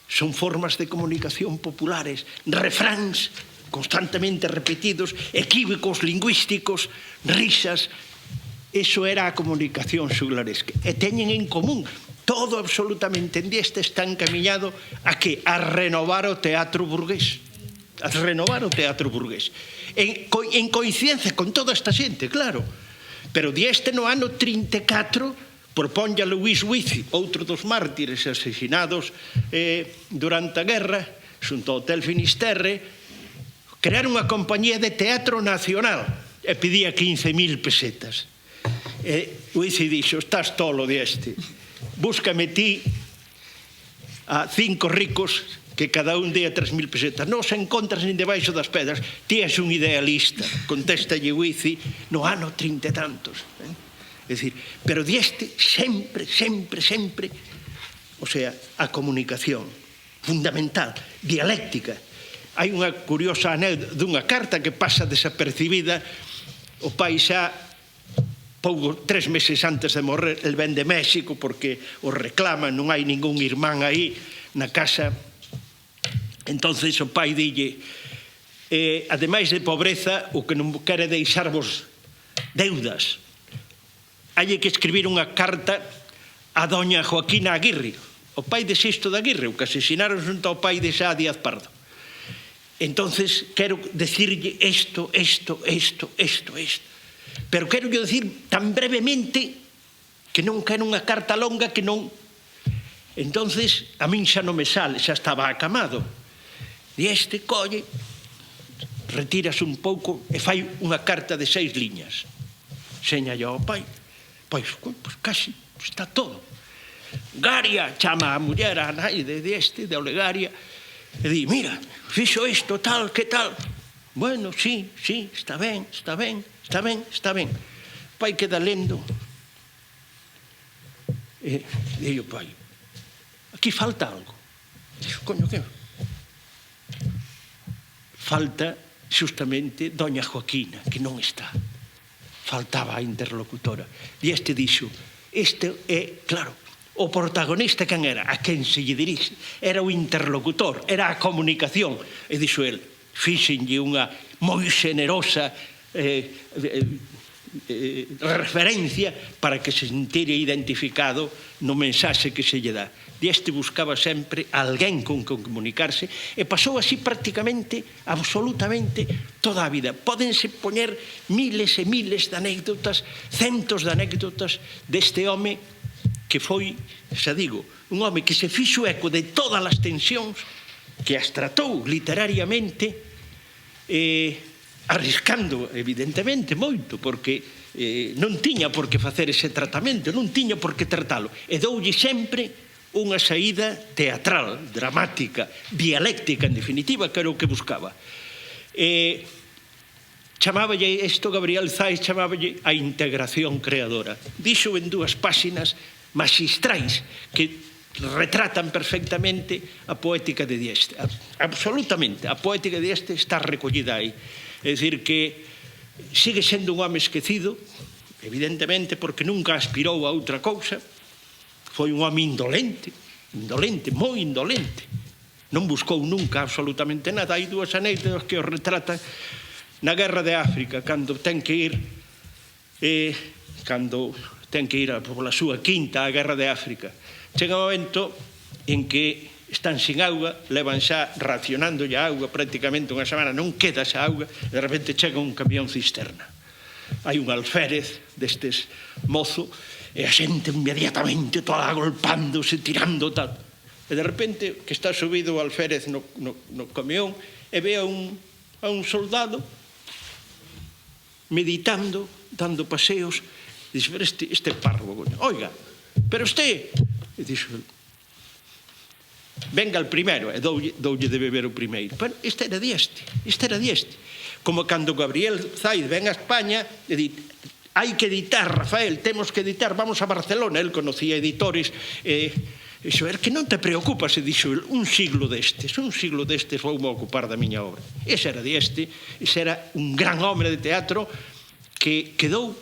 Son formas de comunicación populares, refráns constantemente repetidos, equívocos lingüísticos, risas. Eso era a comunicación xuglaresca. E teñen en común todo absolutamente en Dieste, está encaminhado a que? A renovar o teatro burgués. A renovar o teatro burgués. En coincidencia con toda esta xente, claro. Pero Dieste no ano 34 proponlle a Luís Huici, outro dos mártires asesinados durante a guerra, xunto ao Hotel Finisterre, crear unha compañía de teatro nacional e pedía 15.000 pesetas. Huici dixo, estás tolo Dieste, búscame ti a 5 ricos que cada un dea 3.000 pesetas. Non se encontras nin debaixo das pedras, ti és un idealista, contestalle Huici no ano 30 e tantos. É dicir, pero Dieste sempre, o sea, a comunicación fundamental, dialéctica. Hai unha curiosa anécdota dunha carta que pasa desapercibida. O pai xa, 3 meses antes de morrer, el ven de México porque o reclaman, non hai ningún irmán aí na casa. Entonces o pai dille, ademais de pobreza, o que non quere deixarvos deudas. Hai que escribir unha carta a doña Joaquina Aguirre, o pai de Sisto de Aguirre, o que asesinaron xunto ao pai de Xa Díaz Pardo. Entonces, quero decirlle isto. Pero quero decir tan brevemente que non quero unha carta longa que non... Entonces, a min xa non me sale, xa estaba acamado. E este colle, retírase un pouco e fai unha carta de 6 liñas. Señalla ao pai. Pois casi está todo. Garia chama a muller, a nai de Olegaria, e di, mira, fixo isto, tal, que tal. Bueno, sí, está ben. O pai queda lendo. E di o pai, aquí falta algo. Dixo, coño, que? Falta, xustamente, doña Joaquina, que non está. Faltaba a interlocutora. E este dixo, este é, claro, o protagonista quen era? A quen se lle dirixe? Era o interlocutor, era a comunicación. E dixo el, fíxenlle unha moi xenerosa referencia para que se sentire identificado no mensaxe que se lle dá. E este buscaba sempre alguén con que comunicarse e pasou así prácticamente, absolutamente, toda a vida. Pódense poñer miles e miles de anécdotas, centos de anécdotas deste home que foi, xa digo, un home que se fixo eco de todas as tensións, que as tratou literariamente, arriscando, evidentemente, moito, porque non tiña por que facer ese tratamento, non tiña por que tratalo, e doulle sempre unha saída teatral, dramática, dialéctica, en definitiva, que era o que buscaba. Chamáballe isto, Gabriel Zais, chamáballe a integración creadora. Dixo en 2 páxinas magistrais que retratan perfectamente a poética de Dieste. Absolutamente, a poética de Dieste está recollida aí. É dicir que sigue sendo un home esquecido, evidentemente, porque nunca aspirou a outra cousa. Foi un home indolente, moi indolente. Non buscou nunca absolutamente nada. Hai dúas anécdotas que o retratan na Guerra de África, cando ten que ir pola súa quinta á Guerra de África. Chega un momento en que están sin auga, levan xa racionándolle a auga prácticamente unha semana, non queda xa auga, e de repente chega un camión cisterna. Hai un alférez destes mozo, e a xente inmediatamente toda agolpándose, tirando tal. E de repente, que está subido o alférez no camión, e ve a un soldado meditando, dando paseos, e dixe, pero este parvo, oiga, pero usted, e dixo, venga el primero, e doulle de beber o primeiro. Pero este era dieste. Como cando Gabriel Zaiz ven a España e di, hai que editar, Rafael, temos que editar, vamos a Barcelona. El conocía editores, dixo, que non te preocupas, e dixo, un siglo destes vou me ocupar da miña obra. Ese era dieste, ese era un gran home de teatro que quedou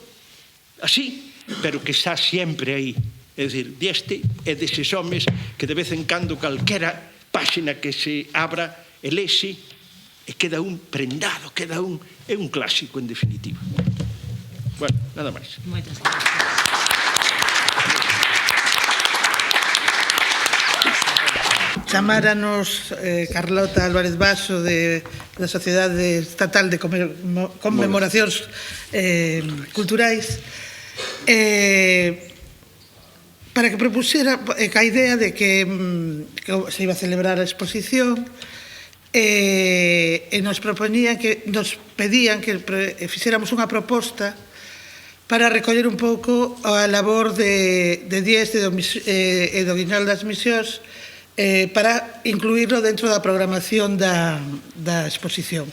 así, pero que está sempre aí. É dicir, dieste é deses homes que de vez en cando calquera páxina que se abra e lese e queda un prendado, é un clásico en definitiva. Bueno, nada máis. Moitas gracias. Chamáranos Carlota Álvarez Baso da Sociedade Estatal de Conmemoracións Culturais para que propusera a idea de que se iba a celebrar a exposición e nos pedían que fixéramos unha proposta para recoller un pouco a labor de Dieste e do Guiñol das Misións para incluírlo dentro da programación da exposición.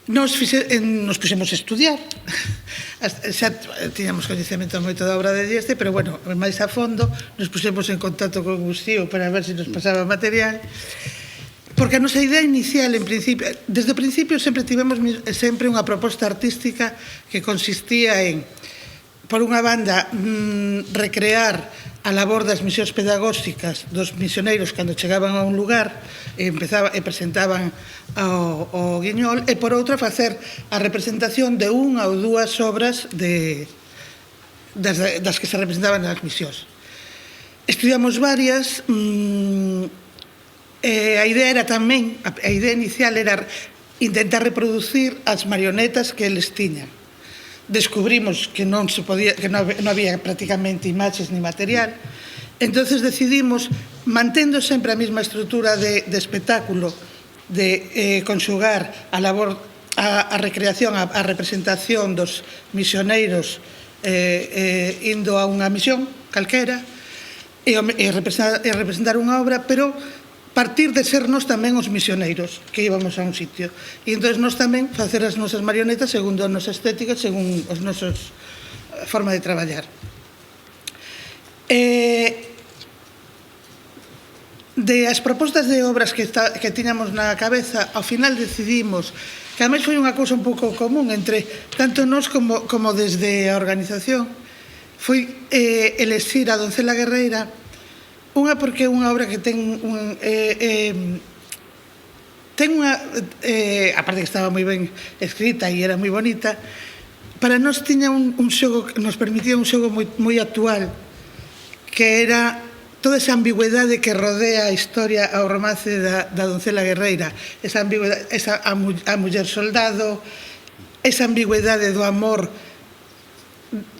Nos puxemos a estudiar, xa tiñamos coñecemento moito da obra de Dieste, pero, bueno, máis a fondo, nos puxemos en contacto con Gustío para ver se nos pasaba material, porque a nosa idea inicial, desde o principio, sempre tivemos unha proposta artística que consistía en, por unha banda, recrear a labor das misións pedagóxicas dos misioneiros cando chegaban a un lugar e presentaban o Guiñol, e por outra facer a representación de unha ou dúas obras das que se representaban nas misións. Estudiamos varias, a idea inicial era intentar reproducir as marionetas que eles tiñan. Descubrimos que non había prácticamente imaxes ni material, entonces decidimos, mantendo sempre a mesma estrutura de espectáculo, de conxugar a labor, a recreación, a representación dos misioneiros indo a unha misión calquera e representar unha obra, pero partir de sernos tamén os misioneiros que íbamos a un sitio. E entón nos tamén facer as nosas marionetas segundo a nosa estética, según os nosos forma de traballar. De as propostas de obras que tiñamos na cabeza, ao final decidimos, que ademais foi unha cousa un pouco común entre tanto nós como desde a organización, foi elexir a Doncela Guerreira. Unha porque é unha obra que ten unha, aparte que estaba moi ben escrita e era moi bonita, para nós tiña un xogo, nos permitía un xogo moi actual, que era toda esa ambigüedade que rodea a historia ao romance da Doncela Guerreira, esa ambigüedade, a muller soldado, esa ambigüedade do amor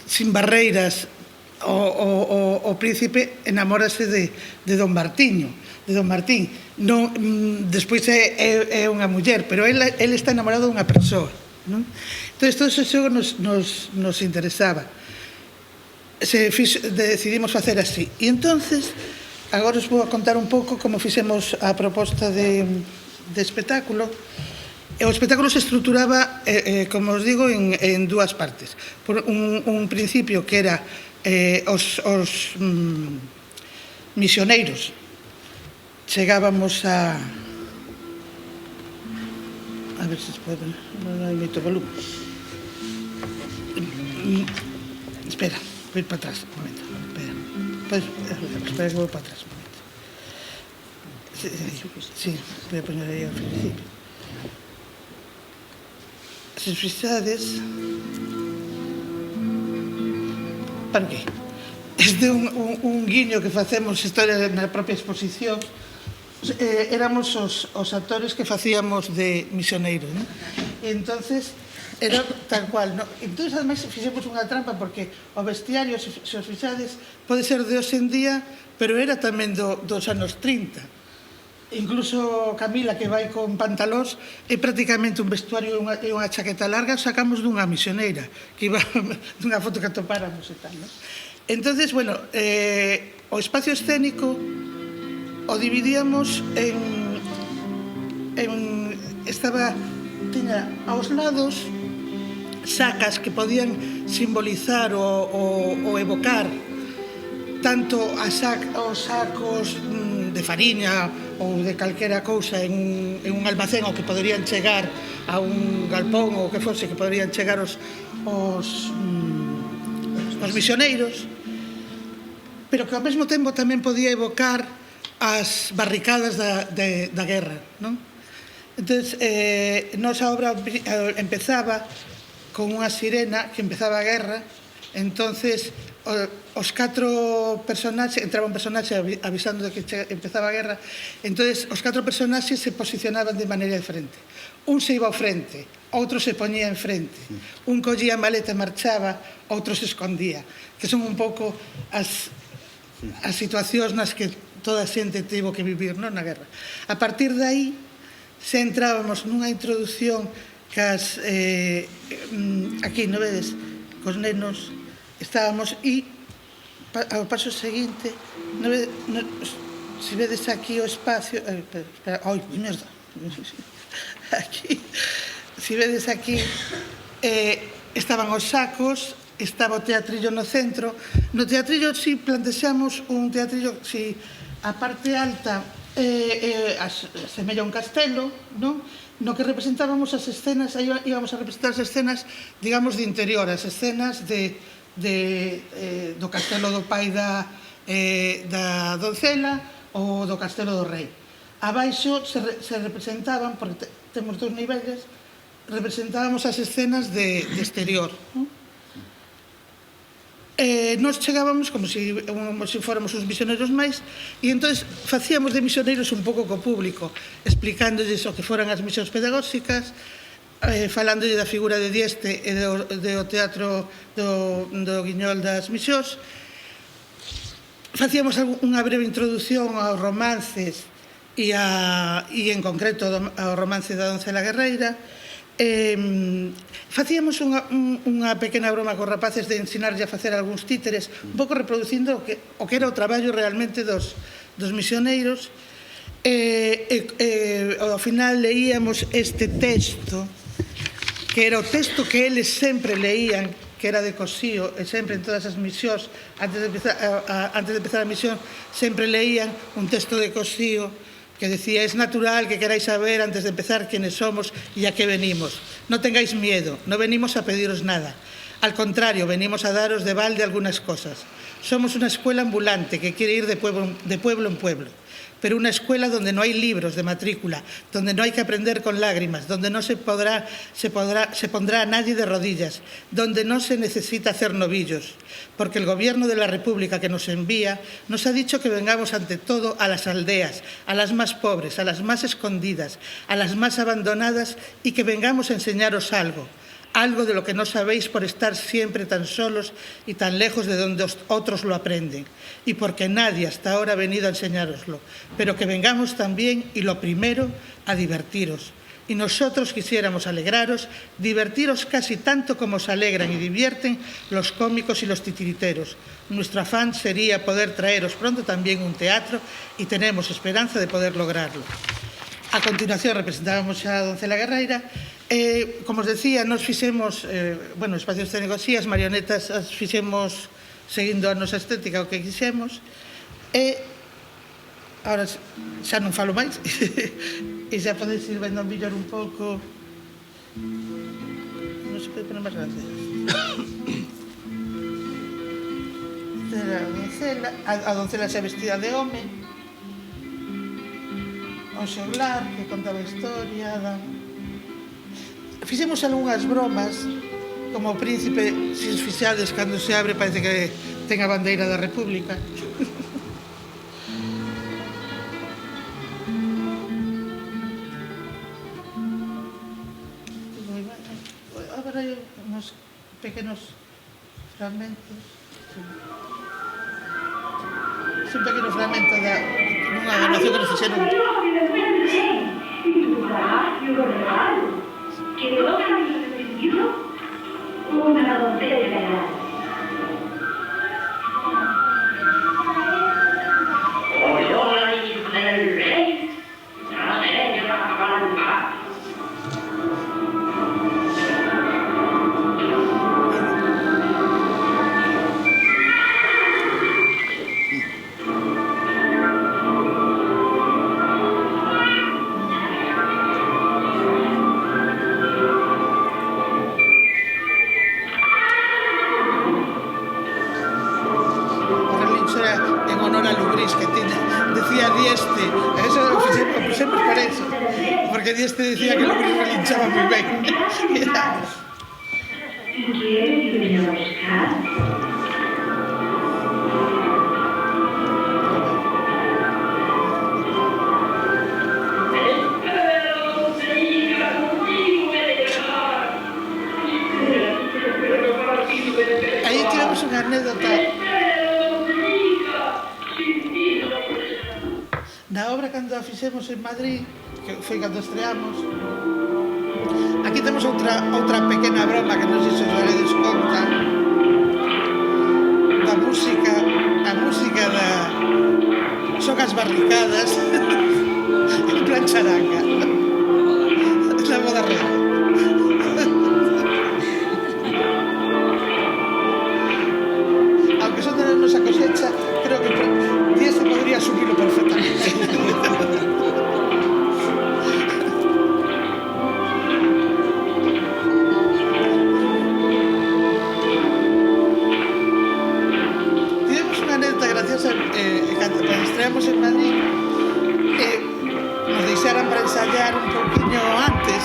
sin barreiras. O príncipe enamórase de Don Martín. Despois é unha muller, pero ele está enamorado dunha persoa. Entón, todo ese xogo nos interesaba. Decidimos facer así. E entonces, agora os vou a contar un pouco como fixemos a proposta de espectáculo. O espectáculo se estruturaba, como os digo, en dúas partes. Por un principio que era os misioneiros chegábamos a A ver se pode... Non hai moito volumen. Espera, vou ir para atrás un momento. Espera que vou para atrás un momento. Sí, voy a poner aí ao principio. Se fixades... Para qué? Este é un guiño que facemos historia na propia exposición. Éramos os actores que facíamos de misioneiros, ¿no? E entonces era tal cual, ¿no? Entonces ademais fixemos unha trampa porque o vestiario, se os fixades, pode ser de hoxe en día, pero era tamén dos anos 30. Incluso Camila, que vai con pantalóns, é prácticamente un vestuario e unha chaqueta larga, sacamos dunha misioneira, que iba dunha foto que atopáramos e tal, ¿no? Entonces, bueno, o espacio escénico o dividíamos tiña aos lados sacas que podían simbolizar ou evocar tanto os sacos de fariña ou de calquera cousa en un almacén, ou que poderían chegar a un galpón ou que fose, que poderían chegar os misioneiros, pero que ao mesmo tempo tamén podía evocar as barricadas da guerra, non? Entón, nosa obra empezaba con unha sirena que empezaba a guerra. Entonces, os 4 personaxes, entraba un personaxe avisando de que empezaba a guerra. Entonces, os 4 personaxes se posicionaban de maneira diferente. Un se iba ao frente, outro se poñía en frente, un collía a maleta e marchaba, outro se escondía, que son un pouco as situacións nas que toda a xente tivo que vivir, non, na guerra. A partir de aí, se entrábamos nunha introducción cas aquí, non vedes, cos nenos estábamos e ao paso seguinte, non vedes, se vedes aquí o espacio, espera, oi, merda, aquí, se vedes aquí, estaban os sacos, estaba o teatrillo no centro. No teatrillo, si plantexamos un teatrillo, si a parte alta semella un castelo, non? No que representábamos as escenas, aí íbamos a representar as escenas, digamos, de interior, as escenas do castelo do pai da doncela ou do castelo do rei. Abaixo se representaban, porque temos 2 niveles, representábamos as escenas de exterior, non? Nos chegábamos como se fóramos uns misioneiros máis, e entón facíamos de misioneiros un pouco co público, explicándolles o que foran as misións pedagóxicas, falándolle da figura de Dieste e do teatro do Guiñol das Misións. Facíamos unha breve introducción aos romances e en concreto ao romance da Doncela Guerreira. Facíamos unha pequena broma cos rapaces de ensinarlle a facer algúns títeres, un pouco reproducindo o que era o traballo realmente dos misioneiros. Ao final leíamos este texto, que era o texto que eles sempre leían, que era de Cosío, e sempre en todas as misións, antes de empezar a misión, sempre leían un texto de Cosío que decía: es natural que queráis saber antes de empezar quiénes somos y a qué venimos. No tengáis miedo, no venimos a pediros nada. Al contrario, venimos a daros de balde algunas cosas. Somos una escuela ambulante que quiere ir de pueblo en pueblo, pero una escuela donde no hay libros de matrícula, donde no hay que aprender con lágrimas, donde no se pondrá a nadie de rodillas, donde no se necesita hacer novillos, porque el gobierno de la República que nos envía nos ha dicho que vengamos ante todo a las aldeas, a las más pobres, a las más escondidas, a las más abandonadas, y que vengamos a enseñaros algo de lo que no sabéis por estar siempre tan solos y tan lejos de donde otros lo aprenden, y porque nadie hasta ahora ha venido a enseñároslo, pero que vengamos también, y lo primero, a divertiros. Y nosotros quisiéramos alegraros, divertiros casi tanto como os alegran y divierten los cómicos y los titiriteros. Nuestro afán sería poder traeros pronto también un teatro, y tenemos esperanza de poder lograrlo. A continuación representábamos a Doncela Guerreira. Como os decía, nos fixemos, espacio escénico así, as marionetas as fixemos seguindo a nosa estética, o que quixemos. Agora xa non falo máis, e xa podedes ir vendo mellor un pouco Non se pode poner máis grandes. A doncela xa vestida de home, o xoglar que contaba a historia fixemos algunhas bromas como o príncipe, se os fixades cando se abre parece que ten a bandeira da República. Agora hai uns pequenos fragmentos. Es un pequeno fragmento dunha grabación que nos fixeron. Que de 2 años de recibido una doncella de verdad. Hola, hijo del rey, no sé qué va a pasar. En honor a Lubrís que decía Dieste, eso lo puxemos para eso, porque Dieste decía que Lubrís relinchaba moi ben. ¿Quieres venir a buscar? Aí tivemos unha anécdota na obra cando a fixemos en Madrid, que foi cando estreamos. Aquí temos outra pequena broma que non sei se os daredes conta da música, a música da son as barricadas en plan charanga na boda real. Aunque son de la nosa cosecha, creo que Dieste podría asumirlo perfectamente. Tivemos unha anécdota graciosa cando estreamos en Madrid, nos deixaran para ensayar un poquinho antes.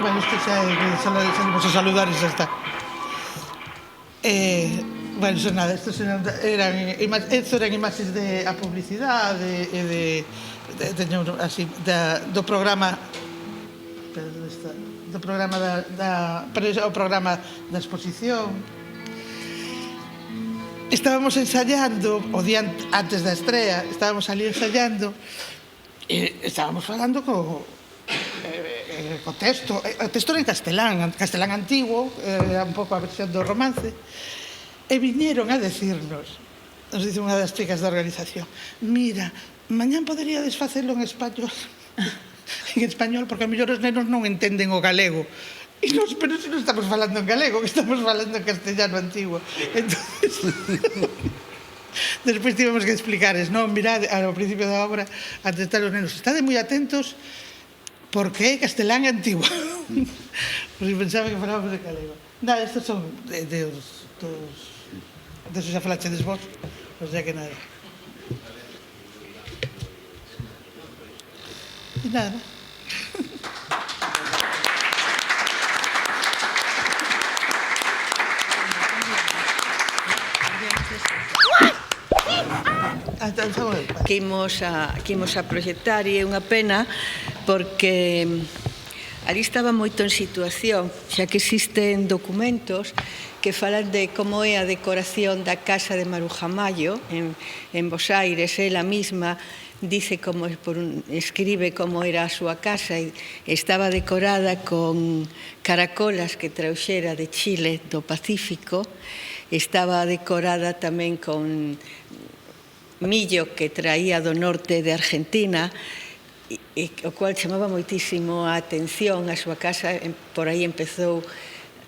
Bueno, isto xa salimos a saludar e xa está. Bueno, eso nada, estos eran imaxes de a publicidade e así do programa o programa da exposición. Estábamos ensayando o día antes da estrea, estábamos ali ensayando e estábamos falando co texto. O texto era en castelán antigo, era un pouco a versión do romance. E viñeron a decirnos, nos dice unha das chicas da organización, mira, mañán poderíades facelo en español, porque a mellor os nenos non entenden o galego. E nos, pero se non estamos falando en galego, que estamos falando en castellano antigo. Entonces, despois tivemos que explicarles, non, mirad, ao principio da obra, antes de estar os nenos, estade moi atentos, porque é castelán antigo. Pues pensaba que falábamos de galego. Nada, estos son de eso xa falachedes vos, o sea que nada. E nada. Que imos a proxectar e é unha pena porque ali estaba moito en situación, xa que existen documentos que falan de como é a decoración da casa de Maruja Mayo en Bos Aires. Ela mesma dice escribe como era a súa casa e estaba decorada con caracolas que trauxera de Chile do Pacífico, estaba decorada tamén con millo que traía do norte de Argentina, o cual chamaba moitísimo a atención a súa casa. Por aí empezou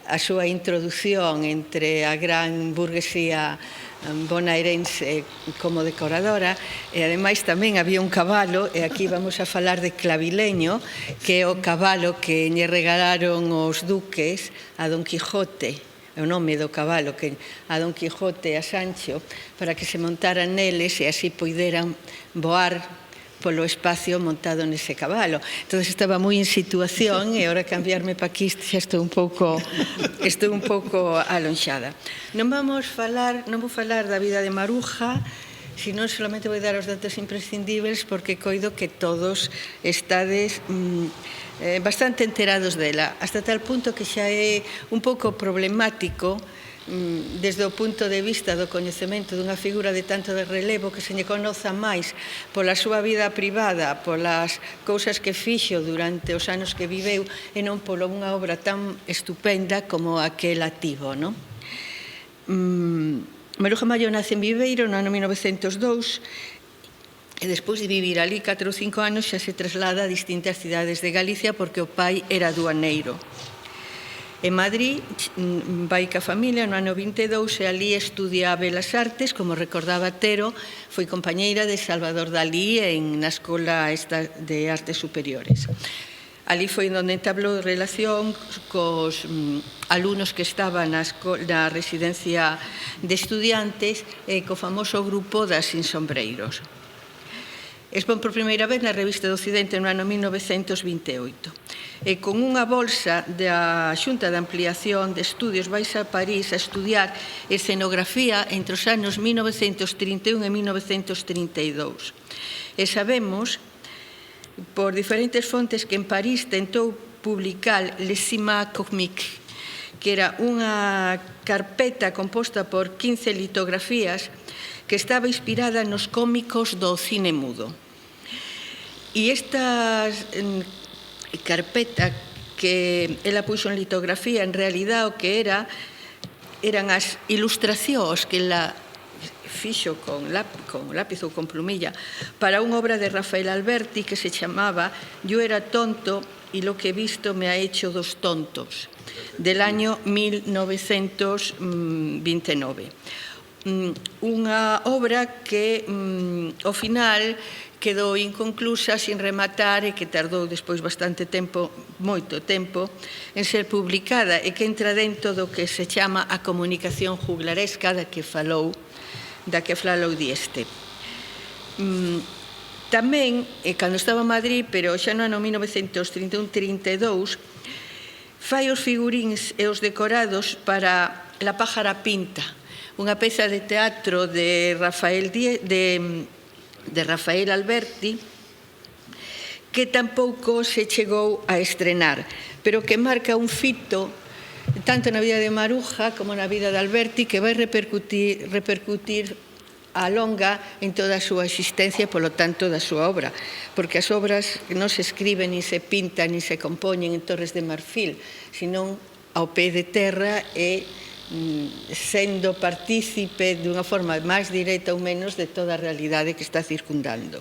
a súa introdución entre a gran burguesía bonaerense como decoradora, e ademais tamén había un cabalo, e aquí vamos a falar de Clavileño, que é o cabalo que lle regalaron os duques a Don Quijote, é o nome do cabalo, que a Don Quijote e a Sancho, para que se montaran neles e así poideran voar polo espacio montado nese cabalo. Entón estaba moi en situación e ahora cambiarme pa aquí xa estou un pouco alonxada. Non vou falar da vida de Maruja, senón solamente vou dar os datos imprescindibles porque coido que todos estades bastante enterados dela, hasta tal punto que xa é un pouco problemático desde o punto de vista do coñecemento dunha figura de tanto de relevo que se lle conoza máis pola súa vida privada, polas cousas que fixo durante os anos que viveu e non pola unha obra tan estupenda como a que ela tivo, non? Maruja Mallo nace en Viveiro no ano 1902 e despois de vivir ali 4 ou 5 anos xa se traslada a distintas cidades de Galicia porque o pai era aduaneiro. En Madrid vai ca familia no ano 22 e ali estudia Belas Artes, como recordaba Tero, foi compañeira de Salvador Dalí na Escola de Artes Superiores. Ali foi onde entablou relación cos alumnos que estaban na residencia de estudiantes e co famoso grupo das Sin Sombreiros. Expón por primeira vez na Revista do Occidente no ano 1928. E con unha bolsa da Xunta de Ampliación de Estudios vais a París a estudiar escenografía entre os anos 1931 e 1932. E sabemos, por diferentes fontes, que en París tentou publicar Les Cinémas Comiques, que era unha carpeta composta por 15 litografías que estaba inspirada nos cómicos do cine mudo. E esta carpeta que ela puxo en litografía, en realidad o que eran as ilustracións que ela fixo con lápiz ou con plumilla para unha obra de Rafael Alberti que se chamaba Yo era tonto y lo que he visto me ha hecho dos tontos, del año 1929. Unha obra que ao final quedou inconclusa, sin rematar e que tardou despois bastante tempo, moito tempo, en ser publicada e que entra dentro do que se chama a comunicación juglaresca da que falou Dieste. Tamén, cando estaba en Madrid, pero xa no ano 1931-32, fai os figuríns e os decorados para La pájara pinta, unha peza de teatro de Rafael Alberti que tampouco se chegou a estrenar, pero que marca un fito tanto na vida de Maruja como na vida de Alberti que vai repercutir a longa en toda a súa existencia e, polo tanto, da súa obra, porque as obras non se escriben, ni se pintan, ni se compoñen en torres de marfil, senón ao pé de terra e sendo partícipe dunha forma máis directa ou menos de toda a realidade que está circundando.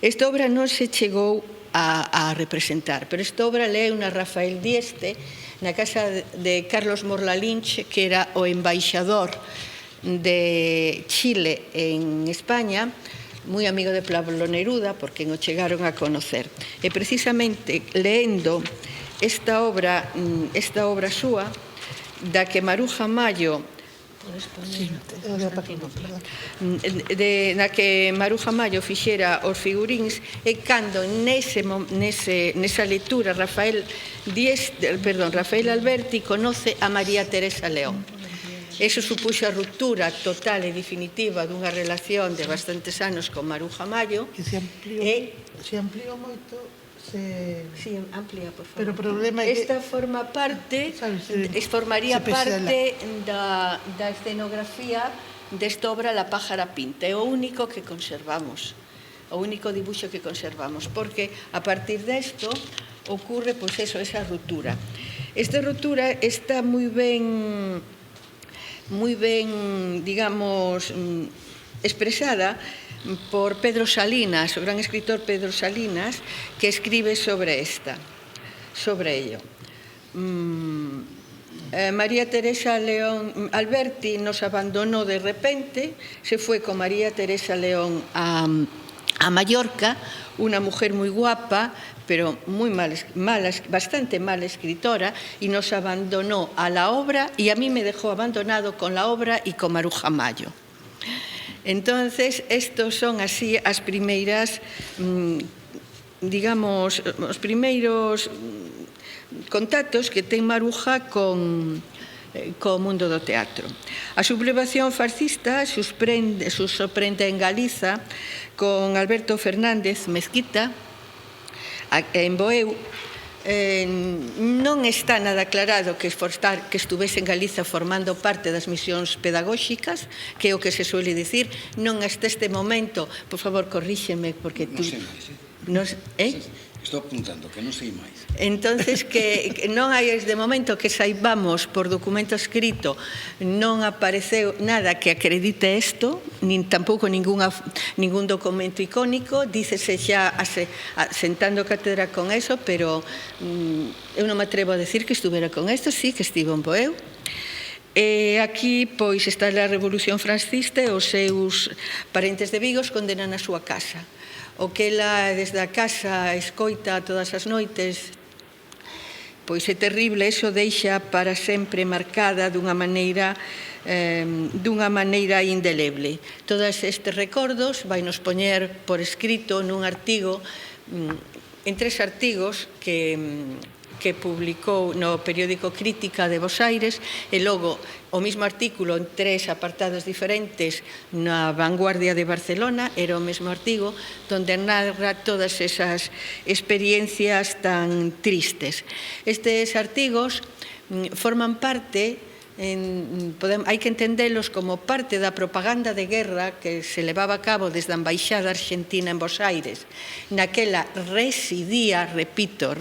Esta obra non se chegou a representar, pero esta obra lee unha Rafael Dieste na casa de Carlos Morlalinch, que era o embaixador de Chile en España, moi amigo de Pablo Neruda, porque o chegaron a conocer. E precisamente leendo esta obra súa, da que Maruja Mallo na que Maruja Mallo fixera os figuríns, e cando nesa lectura Rafael Alberti conoce a María Teresa León. Eso supuxo a ruptura total e definitiva dunha relación de bastantes anos con Maruja Mallo. Que se ampliou moito. Sí, amplia, por favor. Pero o problema é que esta formaría parte da escenografía desta obra La pájara pinta. É o único que conservamos, o único dibuixo que conservamos, porque a partir desto ocurre, pois eso, esa ruptura. Esta ruptura está moi ben, digamos, expresada por Pedro Salinas, o gran escritor Pedro Salinas, que escribe sobre ello. María Teresa León Alberti nos abandonó de repente, se fue con María Teresa León a Mallorca, una mujer muy guapa, pero bastante mala escritora, y nos abandonó a la obra, y a mí me dejó abandonado con la obra y con Maruja Mayo. Entonces, estos son así as primeiras, digamos, os primeiros contactos que ten Maruja con o mundo do teatro. A sublevación fascista sorprende en Galiza con Alberto Fernández Mezquita en Boeu. Non está nada aclarado que estuvese en Galiza formando parte das misións pedagóxicas, que é o que se suele dicir. Non hasta este momento, por favor, corríxeme, porque tú... Non sei máis, Estou apuntando, que non sei máis. Entonces, que non hai de momento que saibamos por documento escrito, non apareceu nada que acredite isto, nin tampouco ningún documento icónico, dícese xa sentando cátedra con eso, pero eu non me atrevo a decir que estuvera con isto, sí que estivo en Boeu. Aquí, pois, está a Revolución Fascista e os seus parentes de Vigo condenan a súa casa. O que ela desde a casa escoita todas as noites, pois é terrible, eso deixa para sempre marcada dunha maneira indeleble. Todos estes recordos vai nos poñer por escrito nun artigo, en 3 artigos que publicou no periódico Crítica de Bos Aires, e logo o mesmo artículo en 3 apartados diferentes na Vanguardia de Barcelona, era o mesmo artigo, donde narra todas esas experiencias tan tristes. Estes artigos forman parte, hai que entendelos como parte da propaganda de guerra que se levaba a cabo desde a Embaixada Argentina en Bos Aires. Naquela residía, repito,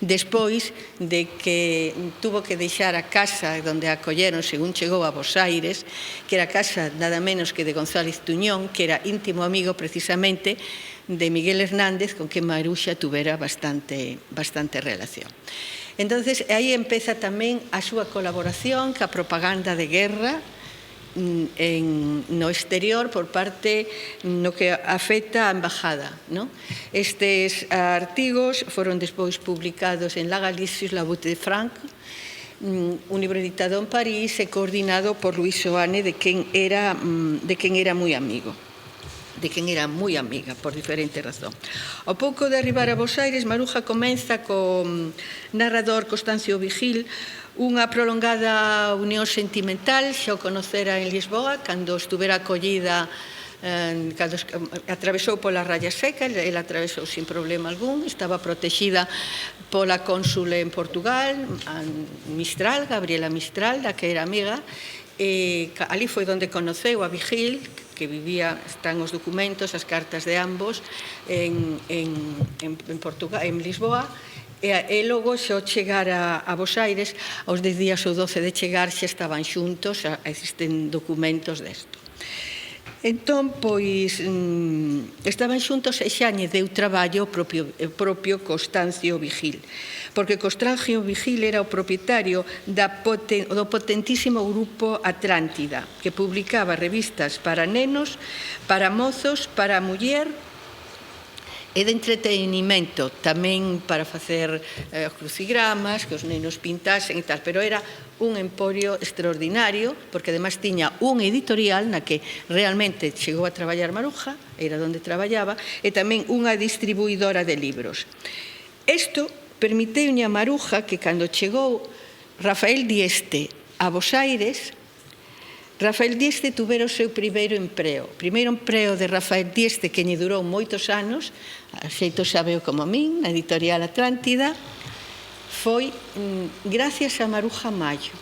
despois de que tuvo que deixar a casa onde a acolleron según chegou a Bos Aires, que era a casa nada menos que de González Tuñón, que era íntimo amigo precisamente de Miguel Hernández, con que Maruxa tuvera bastante relación. Entonces, aí empeza tamén a súa colaboración ca propaganda de guerra no exterior por parte no que afecta a embajada. Estes artigos foron despois publicados en La Galicia, La Voix de Franc, un libro editado en París e coordinado por Luis Soane, de quen era moi amigo. De quen era moi amiga, por diferente razón. Ao pouco de arribar a Bos Aires, Maruja comeza con narrador Constancio Vigil unha prolongada unión sentimental, xa o conocera en Lisboa, cando estuvera acollida, cando atravesou pola Raya Seca, ela atravesou sin problema algún, estaba protegida pola cónsule en Portugal, Mistral, Gabriela Mistral, da que era amiga, e ali foi onde conoceu a Vigil, que vivía, están os documentos, as cartas de ambos en Portugal, en Lisboa, e logo xa chegar a Bos Aires, aos 10 días ou 12 de chegar xa estaban xuntos, existen documentos desto. Entón, pois, estaban xuntos e xa lle deu traballo o propio Constancio Vigil, porque Constancio Vigil era o propietario do potentísimo grupo Atlántida, que publicaba revistas para nenos, para mozos, para muller e de entretenimento, tamén para facer crucigramas, que os nenos pintasen e tal, pero era un emporio extraordinario, porque además tiña un editorial na que realmente chegou a traballar Maruja, era onde traballaba, e tamén unha distribuidora de libros. Isto permiteulle a Maruja que cando chegou Rafael Dieste a Bos Aires, Rafael Dieste tuvera o seu primeiro empreo. O primeiro empreo de Rafael Dieste, que lle durou moitos anos, a xeito sabeo como a min, na editorial Atlántida, foi gracias a Maruja Mayo,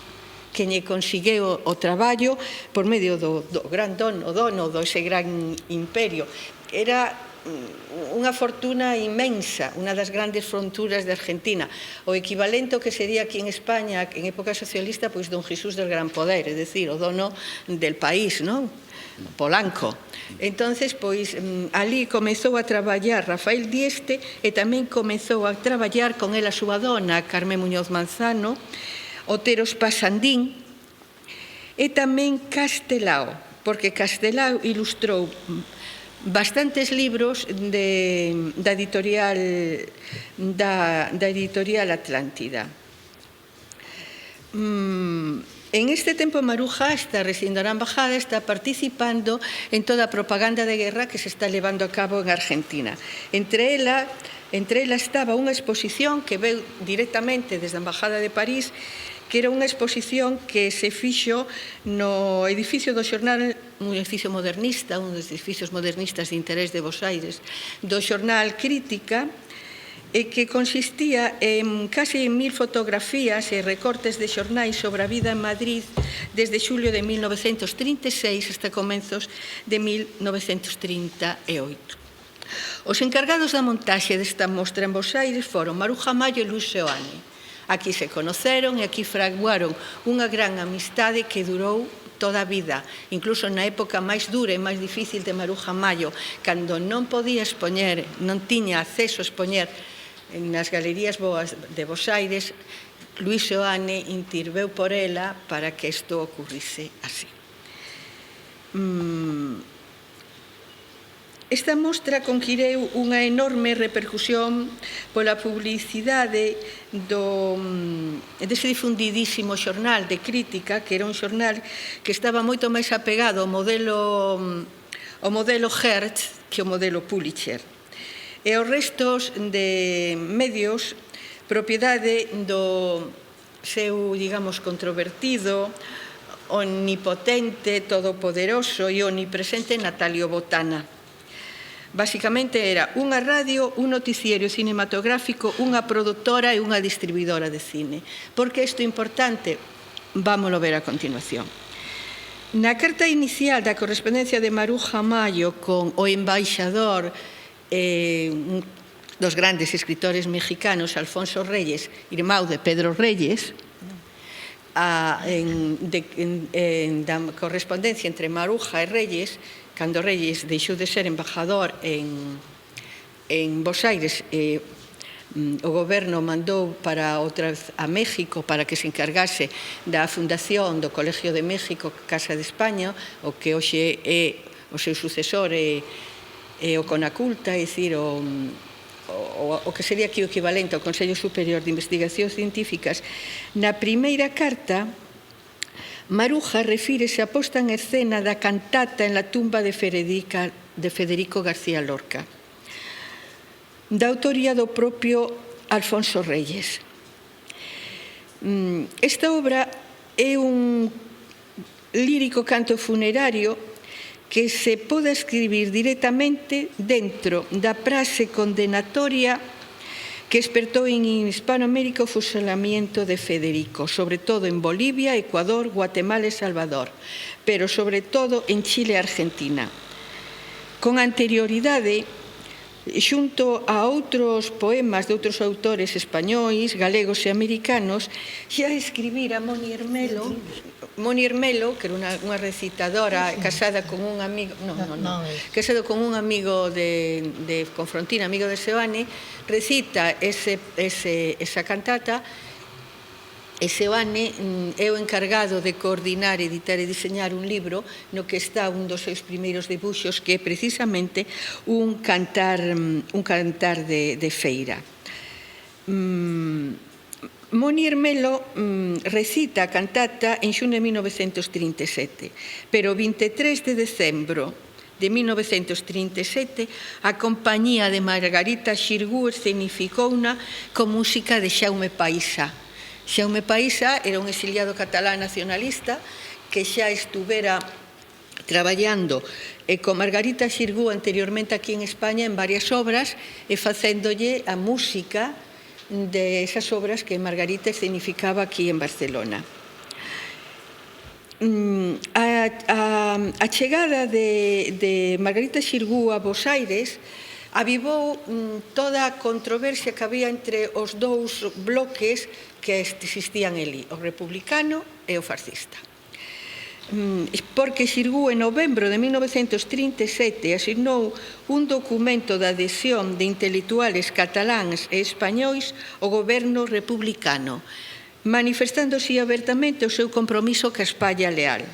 que lle consigueu o traballo por medio do gran dono dese gran imperio. Era unha fortuna inmensa, unha das grandes fortunas de Argentina, o equivalente que sería aquí en España en época socialista, pois don Jesús del Gran Poder, é dicir, o dono del país, non? Polanco. Entonces, pois, ali comezou a traballar Rafael Dieste e tamén comezou a traballar con ela a súa dona, Carmen Muñoz Manzano, Otero Espasandín e tamén Castelao, porque Castelao ilustrou bastantes libros da editorial Atlántida. En este tempo Maruja está residindo na embajada, está participando en toda a propaganda de guerra que se está levando a cabo en Argentina. Entre ela estaba unha exposición que veu directamente desde a embajada de París, que era unha exposición que se fixo no edificio do xornal, un edificio modernista, un dos edificios modernistas de interés de Bos Aires, do xornal Crítica, e que consistía en casi 1000 fotografías e recortes de xornais sobre a vida en Madrid desde xulio de 1936 hasta comenzos de 1938. Os encargados da montaxe desta mostra en Bos Aires foron Maruja Mallo e Luis Seoane. Aquí se conoceron e aquí fraguaron unha gran amistade que durou toda a vida, incluso na época máis dura e máis difícil de Maruja Mallo, cando non podía expoñer, non tiña acceso a expoñer nas galerías boas de Bos Aires, Luis Seoane interveu por ela para que isto ocurrise así. Esta mostra conquireu unha enorme repercusión pola publicidade dese difundidísimo xornal de Crítica, que era un xornal que estaba moito máis apegado ao modelo Hertz que ao modelo Pulitzer. E os restos de medios, propiedade do seu, digamos, controvertido, omnipotente, todopoderoso e omnipresente Natalio Botana. Basicamente era unha radio, un noticiero cinematográfico, unha produtora e unha distribuidora de cine. Por que isto é importante? Vámoslo ver a continuación. Na carta inicial da correspondencia de Maruja Mallo con o embaixador dos grandes escritores mexicanos, Alfonso Reyes, irmão de Pedro Reyes, da correspondencia entre Maruja e Reyes, cando Reyes deixou de ser embajador en Bos Aires, o goberno mandou a México para que se encargase da fundación do Colegio de México, Casa de España, o que hoxe é o seu sucesor e o CONACULTA, é dicir, o que sería aquí o equivalente ao Consello Superior de Investigacións Científicas. Na primeira carta, Maruja refírese a posta en escena da cantata en la tumba de Federico García Lorca, da autoría do propio Alfonso Reyes. Esta obra é un lírico canto funerario que se pode escribir directamente dentro da frase condenatoria que despertou en Hispanoamérica o fusilamiento de Federico, sobre todo en Bolivia, Ecuador, Guatemala e Salvador, pero sobre todo en Chile e Argentina. Con anterioridade, xunto a outros poemas de outros autores españois, galegos e americanos, xa escribira Moni Hermelo, que era unha recitadora casada con un amigo, casado con un amigo de Confrontina, amigo de Seoane, recita esa cantata, e Seoane é o encargado de coordinar, editar e diseñar un libro no que está un dos seus primeiros debuxos, que é precisamente un cantar de feira. Moni Hermelo recita a cantata en xuño de 1937, pero o 23 de decembro de 1937 a compañía de Margarita Xirgu escenificouna con música de Xaume Paisa. Xaume Paisa era un exiliado catalán nacionalista que xa estuvera traballando con Margarita Xirgu anteriormente aquí en España en varias obras e facéndolle a música de esas obras que Margarita escenificaba aquí en Barcelona. A chegada de Margarita Xirgu a Bos Aires avivou toda a controversia que había entre os dous bloques que existían ali, o republicano e o fascista. Porque Xirgu, en novembro de 1937, asignou un documento de adhesión de intelectuales cataláns e españois ao goberno republicano, manifestando así abertamente o seu compromiso ca España leal.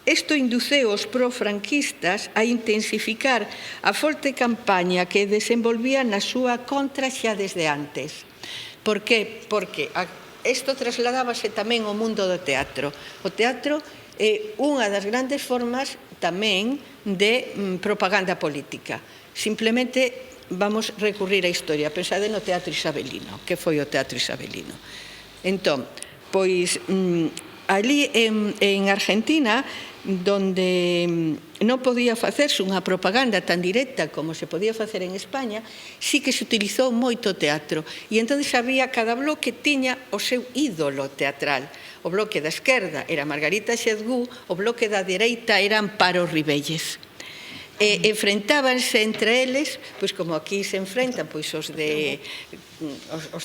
Isto induceu os profranquistas a intensificar a forte campaña que desenvolvía na súa contra xa desde antes. Por que? Porque isto trasladábase tamén ao mundo do teatro. O teatro é unha das grandes formas tamén de propaganda política. Simplemente vamos recurrir á historia. Pensade no teatro isabelino. Que foi o teatro isabelino? Entón, pois, ali en Argentina, donde non podía facerse unha propaganda tan directa como se podía facer en España, sí que se utilizou moito teatro. E entón había, cada bloque tiña o seu ídolo teatral. O bloque da esquerda era Margarita Xirgu, o bloque da dereita era Amparo Ribelles. E enfrentábanse entre eles, pois como aquí se enfrentan pois os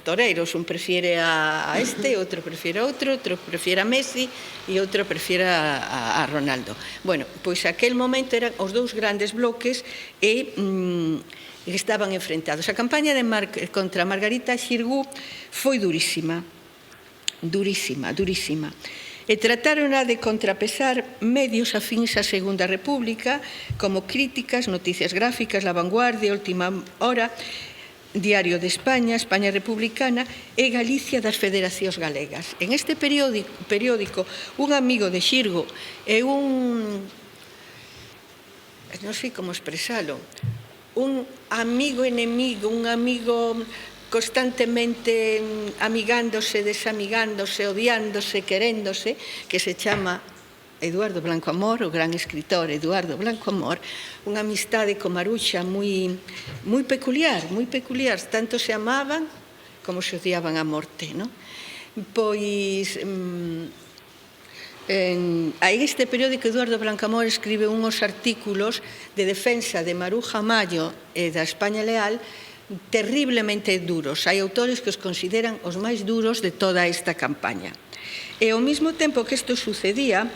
toreiros, un prefiere a este, outro prefiere a outro prefiere a Messi e outro prefiere a Ronaldo. Bueno, pois aquel momento eran os dous grandes bloques e estaban enfrentados. A campaña contra Margarita Xirgu foi durísima, durísima, durísima. E trataron de contrapesar medios afíns á Segunda República, como Críticas, Noticias Gráficas, La Vanguardia, Última Hora, Diario de España, España Republicana e Galicia das Federacións Galegas. En este periódico, un amigo de Xirgu e non sei como expresalo, un amigo enemigo, un amigo constantemente amigándose, desamigándose, odiándose, queréndose, que se chama Eduardo Blanco Amor, o gran escritor Eduardo Blanco Amor, unha amistade con Maruxa moi peculiar, tanto se amaban como se odiaban a morte, non? Pois, en este periódico Eduardo Blanco Amor escribe unhos artículos de defensa de Maruja Mayo e da España Leal terriblemente duros. Hai autores que os consideran os máis duros de toda esta campaña. E ao mesmo tempo que isto sucedía,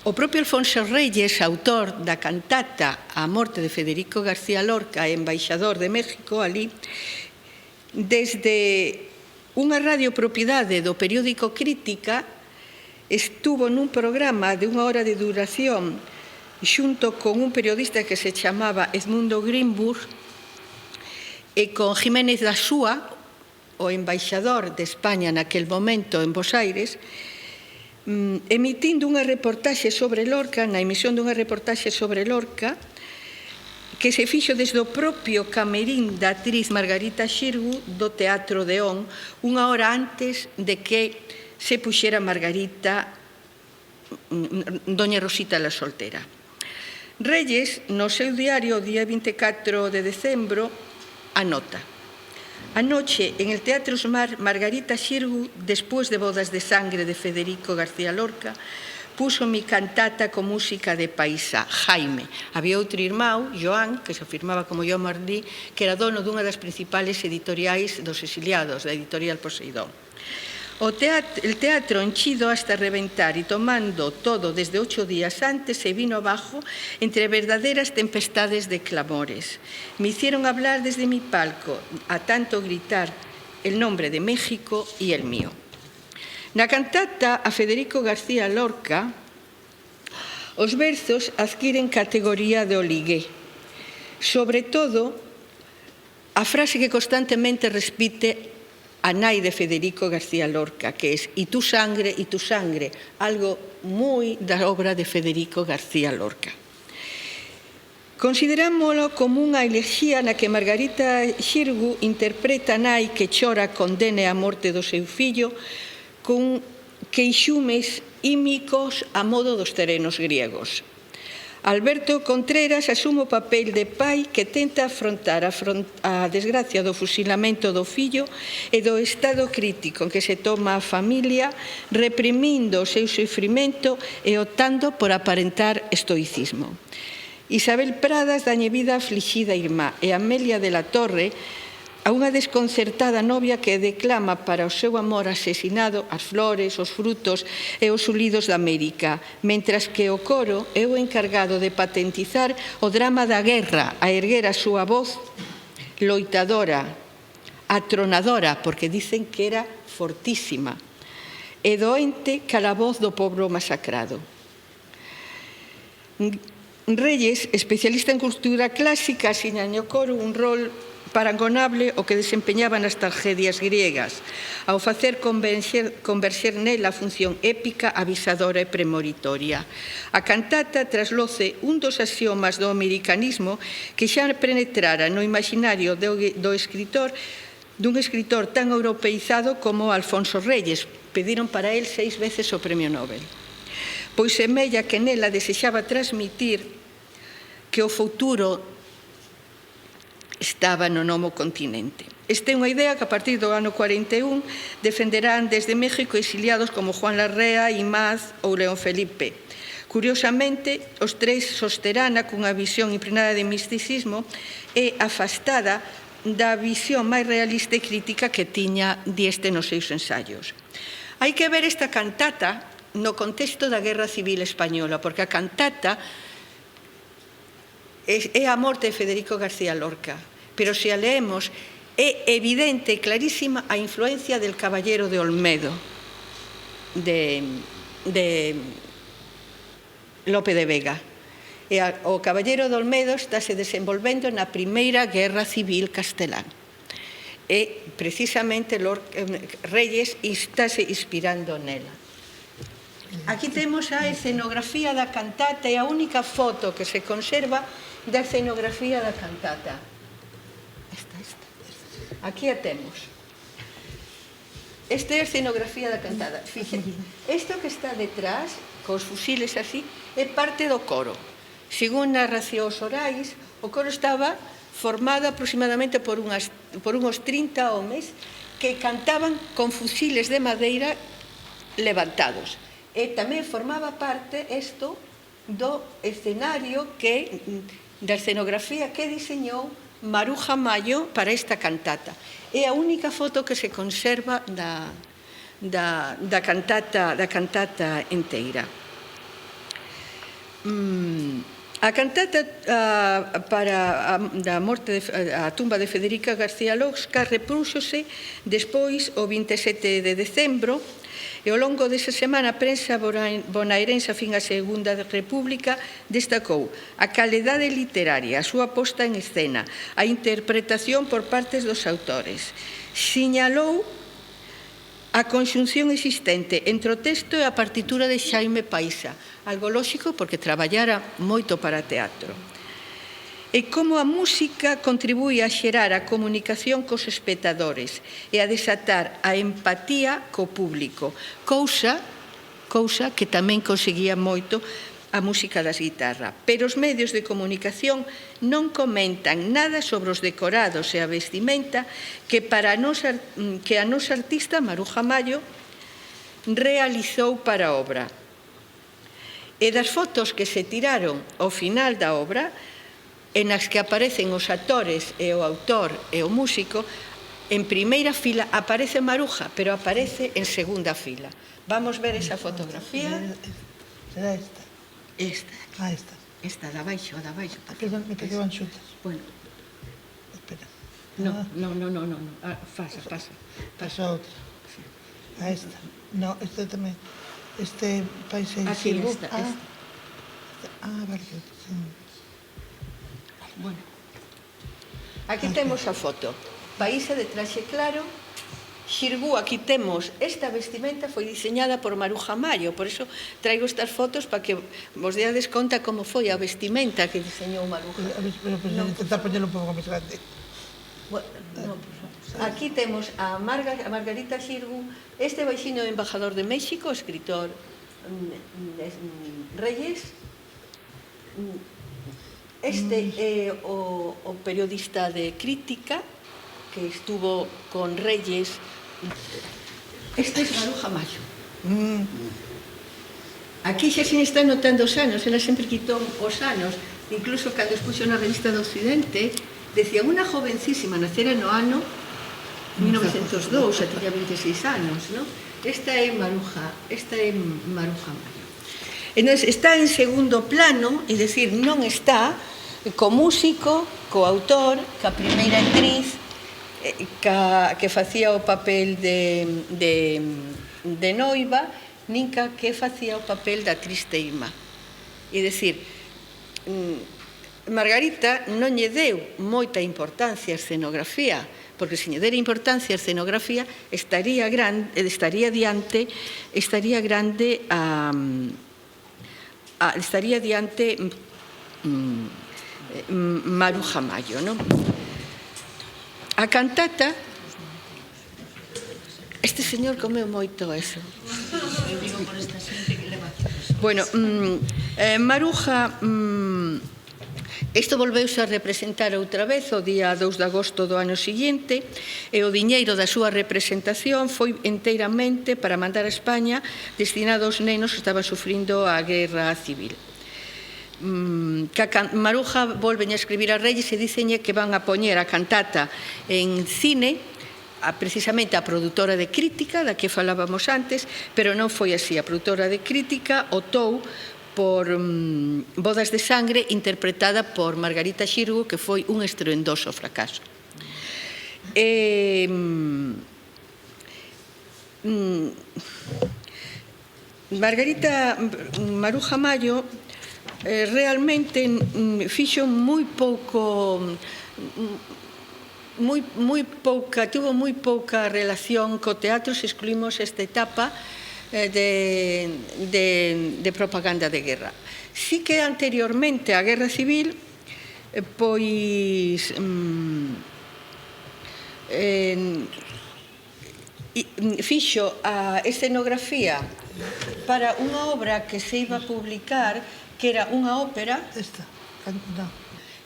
o propio Alfonso Reyes, autor da cantata A morte de Federico García Lorca, embaixador de México ali, desde unha radiopropiedade do periódico Crítica, estuvo nun programa de 1 hora de duración xunto con un periodista que se chamaba Edmundo Greenburg e con Jiménez da Súa, o embaixador de España naquel momento en Bos Aires, emitindo unha reportaxe sobre Lorca, na emisión dunha reportaxe sobre Lorca, que se fixo desde o propio camerín da actriz Margarita Xirgu do Teatro de On, 1 hora antes de que se puxera Margarita, Doña Rosita la Soltera. Reyes, no seu diario, o día 24 de decembro, anota: anoche, en el Teatro Smar, Margarita Xirgu, después de Bodas de Sangre de Federico García Lorca, puso mi cantata con música de paisa, Jaime. Había outro irmão, Joan, que se afirmaba como Joan Marlí, que era dono dunha das principales editoriais dos exiliados, da editorial Poseidón. El teatro henchido hasta reventar y tomando todo desde 8 días antes se vino abajo entre verdaderas tempestades de clamores. Me hicieron hablar desde mi palco, a tanto gritar el nombre de México y el mío. Na cantata a Federico García Lorca, os verzos adquiren categoría de oligue. Sobre todo, a frase que constantemente repite a nai de Federico García Lorca, que es "y tu sangre", algo moi da obra de Federico García Lorca. Considerámoslo como unha elegía na que Margarita Xirgu interpreta a nai que chora condene a morte do seu fillo con queixumes ímicos a modo dos terenos griegos. Alberto Contreras asume o papel de pai que tenta afrontar a desgracia do fusilamento do fillo e do estado crítico en que se toma a familia, reprimindo o seu sofrimento e optando por aparentar estoicismo. Isabel Pradas dañe vida a aflixida irmá e Amelia de la Torre a unha desconcertada novia que declama para o seu amor asesinado as flores, os frutos e os ulidos da América, mentras que o coro é o encargado de patentizar o drama da guerra, a erguer a súa voz loitadora, atronadora, porque dicen que era fortísima, e doente cala voz do pobo masacrado. Reyes, especialista en cultura clásica, asiña no coro un rol parangonable o que desempeñaba nas tragedias griegas, ao facer converxer nela a función épica, avisadora e premonitoria. A cantata trasloce un dos axiomas do americanismo que xa penetrara no imaginario do escritor, dun escritor tan europeizado como Alfonso Reyes. Pediron para él 6 veces o Premio Nobel. Pois semella que nela desexaba transmitir que o futuro estaba no novo continente. Esta é unha idea que a partir do ano 41 defenderán desde México exiliados como Juan Larrea, Imaz ou León Felipe. Curiosamente, os tres sosterana cunha visión impregnada de misticismo e afastada da visión máis realista e crítica que tiña Dieste nos seus ensaios. Hai que ver esta cantata no contexto da Guerra Civil Española, porque a cantata é a morte de Federico García Lorca, pero se a leemos é evidente e clarísima a influencia del Caballero de Olmedo de Lope de Vega. E o Caballero de Olmedo estáse desenvolvendo na Primeira Guerra Civil Castelán. E precisamente Reyes estáse inspirando nela. Aquí temos a escenografía da cantata e a única foto que se conserva da escenografía da cantata. Aquí a temos. Esta é a escenografía da cantata. Fíjense, isto que está detrás, cos fusiles así, é parte do coro. Según narracións orais, o coro estaba formado aproximadamente por uns 30 homes que cantaban con fusiles de madeira levantados. E tamén formaba parte isto do escenario da escenografía que diseñou Maruja Mayo para esta cantata. É a única foto que se conserva da cantata inteira. A cantata para a tumba de Federica García Lorca repúxose despois o 27 de decembro. E ao longo desa semana a prensa bonaerense fin a Segunda República destacou a calidade literaria, a súa posta en escena, a interpretación por partes dos autores. Siñalou a conxunción existente entre o texto e a partitura de Xaime Paiza, algo lóxico porque traballara moito para teatro. E como a música contribúe a xerar a comunicación cos espectadores e a desatar a empatía co público, cousa que tamén conseguía moito a música das guitarras. Pero os medios de comunicación non comentan nada sobre os decorados e a vestimenta que a nosa artista Maruja Mayo realizou para a obra. E das fotos que se tiraron ao final da obra, en as que aparecen os actores e o autor e o músico, en primeira fila aparece Maruja, pero aparece en segunda fila. Vamos ver esa fotografía. Será esta? Esta. Ah, esta. Esta, da baixo, da baixo. Perdón, me quedaban xuntas. Bueno. Espera. No. Pasa. Pasa outra. A esta. No, esta tamén. Este país é aquí Silvo. esta. Vale. Bueno. Aquí temos a foto. Paísa de traxe claro. Xirgú, aquí temos esta vestimenta foi diseñada por Maruja Mayo, por eso traigo estas fotos para que vos deades conta como foi a vestimenta que diseñou Maruja. Pero intentar poñelo un pouco máis grande. Aquí temos a Margarita Xirgú, este baixino embajador de México, escritor Reyes. Este é o periodista de crítica que estuvo con Reyes. Este é Maruja Mayo. Aquí xa se está notando os anos, ela sempre quitou os anos, incluso cando expuxo na revista do Occidente, decían unha jovencísima, nacera no ano 1902, xa tiña 26 anos, non? Esta é Maruja Mayo. Entón, está en segundo plano, é dicir, non está co músico, co autor, ca primeira actriz, que facía o papel de noiva, nin ca que facía o papel da actriz teima. É dicir, Margarita non lle deu moita importancia á escenografía, porque se lle dera importancia á escenografía estaría diante Maruja Mayo, non? A cantata, este señor comeu moito eso. Bueno, Maruja, isto volveuse a representar outra vez o día 2 de agosto do ano seguinte, e o diñeiro da súa representación foi enteiramente para mandar a España destinado aos nenos que estaban sufrindo a guerra civil. Maruja volven a escribir a Reyes e dicenlle que van a poñer a cantata en cine, precisamente a produtora de crítica da que falábamos antes, pero non foi así. A produtora de crítica optou por Bodas de Sangre, interpretada por Margarita Xirgu, que foi un estruendoso fracaso. Maruja Mayo realmente fixo tuvo moi pouca relación co teatro se excluímos esta etapa de propaganda de guerra. Sí que anteriormente á Guerra Civil, pois fixo a escenografía para unha obra que se iba a publicar, que era unha ópera.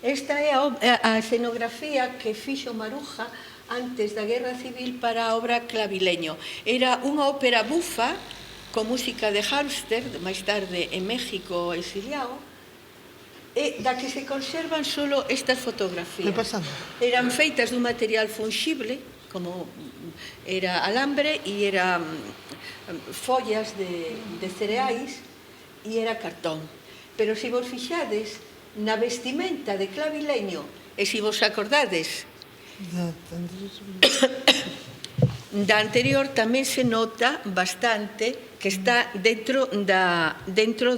Esta é a escenografía que fixo Maruja antes da Guerra Civil para a obra Clavileño. Era unha ópera bufa, con música de Halster, máis tarde en México exiliado, e da que se conservan solo estas fotografías. Eran feitas dun material fungible, como era alambre, e era follas de cereais, e era cartón. Pero se vos fixades na vestimenta de Clavileño, e se vos acordades da anterior, tamén se nota bastante que está dentro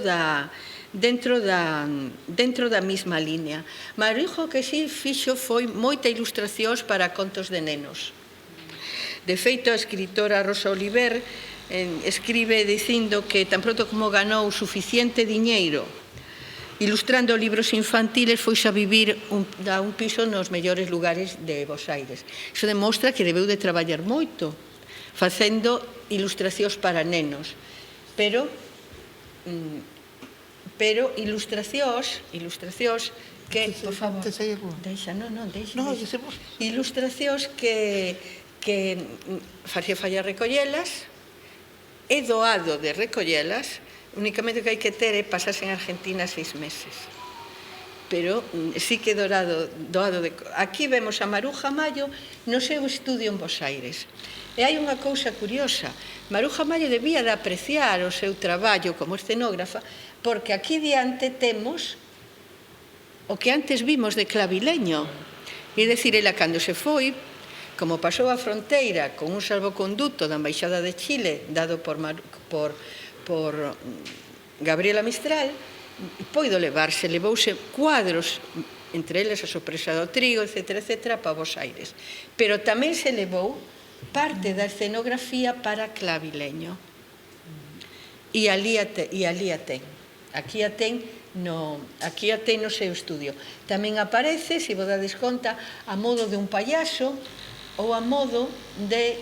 da mesma línea. Maruja que si fixo foi moita ilustracións para contos de nenos. De feito, a escritora Rosa Oliver escribe dicindo que tan pronto como ganou suficiente diñeiro ilustrando libros infantiles, foise a vivir a un piso nos mellores lugares de Bos Aires. Iso demostra que debeu de traballar moito facendo ilustracións para nenos, pero ilustracións que, por favor, ilustracións que facía falla recollelas, é doado de recollelas, únicamente o que hai que ter é pasarse en Argentina 6 meses. Pero sí que doado de... Aquí vemos a Maruja Mayo no seu estudio en Bos Aires. E hai unha cousa curiosa. Maruja Mayo debía de apreciar o seu traballo como escenógrafa, porque aquí diante temos o que antes vimos de Clavileño. É dicir, ela cando se foi, como pasou a fronteira con un salvoconduto da Embaixada de Chile dado por Gabriela Mistral, levouse cuadros, entre eles a Sorpresa do Trigo, etc., para Bos Aires. Pero tamén se levou parte da escenografía para Clavileño. E ali a ten. Aquí a ten no seu estudio. Tamén aparece, se vos dades conta, a modo de un payaso ou a modo de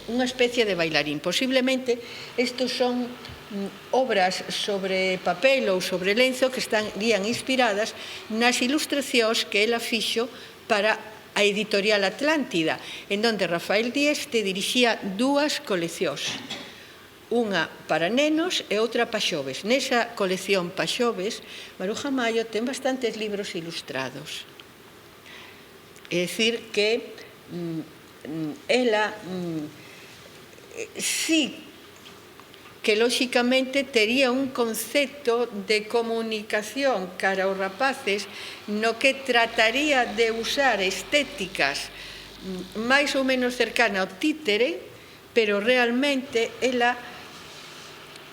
unha especie de bailarín. Posiblemente estos son obras sobre papel ou sobre lenzo que estarían inspiradas nas ilustracións que ela fixo para a editorial Atlántida, en donde Rafael Dieste dirixía 2 coleccións. unha para nenos e outra para xoves. Nesa colección para xoves, Maruja Maio ten bastantes libros ilustrados. É dicir que ela sí que lóxicamente tería un concepto de comunicación cara aos rapaces no que trataría de usar estéticas máis ou menos cercana ao títere, pero realmente ela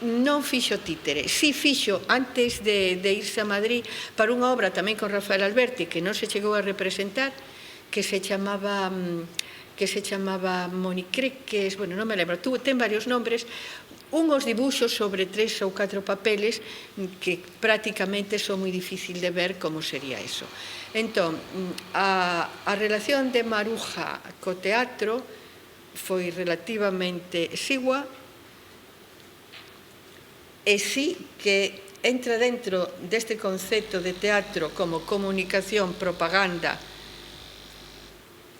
non fixo títere. Si fixo, antes de irse a Madrid, para unha obra tamén con Rafael Alberti, que non se chegou a representar, que se chamaba Monicreques, bueno, non me lembro, ten varios nombres, unhos dibuxos sobre 3 ou 4 papeles que prácticamente son moi difícil de ver como sería eso. Entón, a relación de Maruja co teatro foi relativamente exigua, e sí que entra dentro deste concepto de teatro como comunicación, propaganda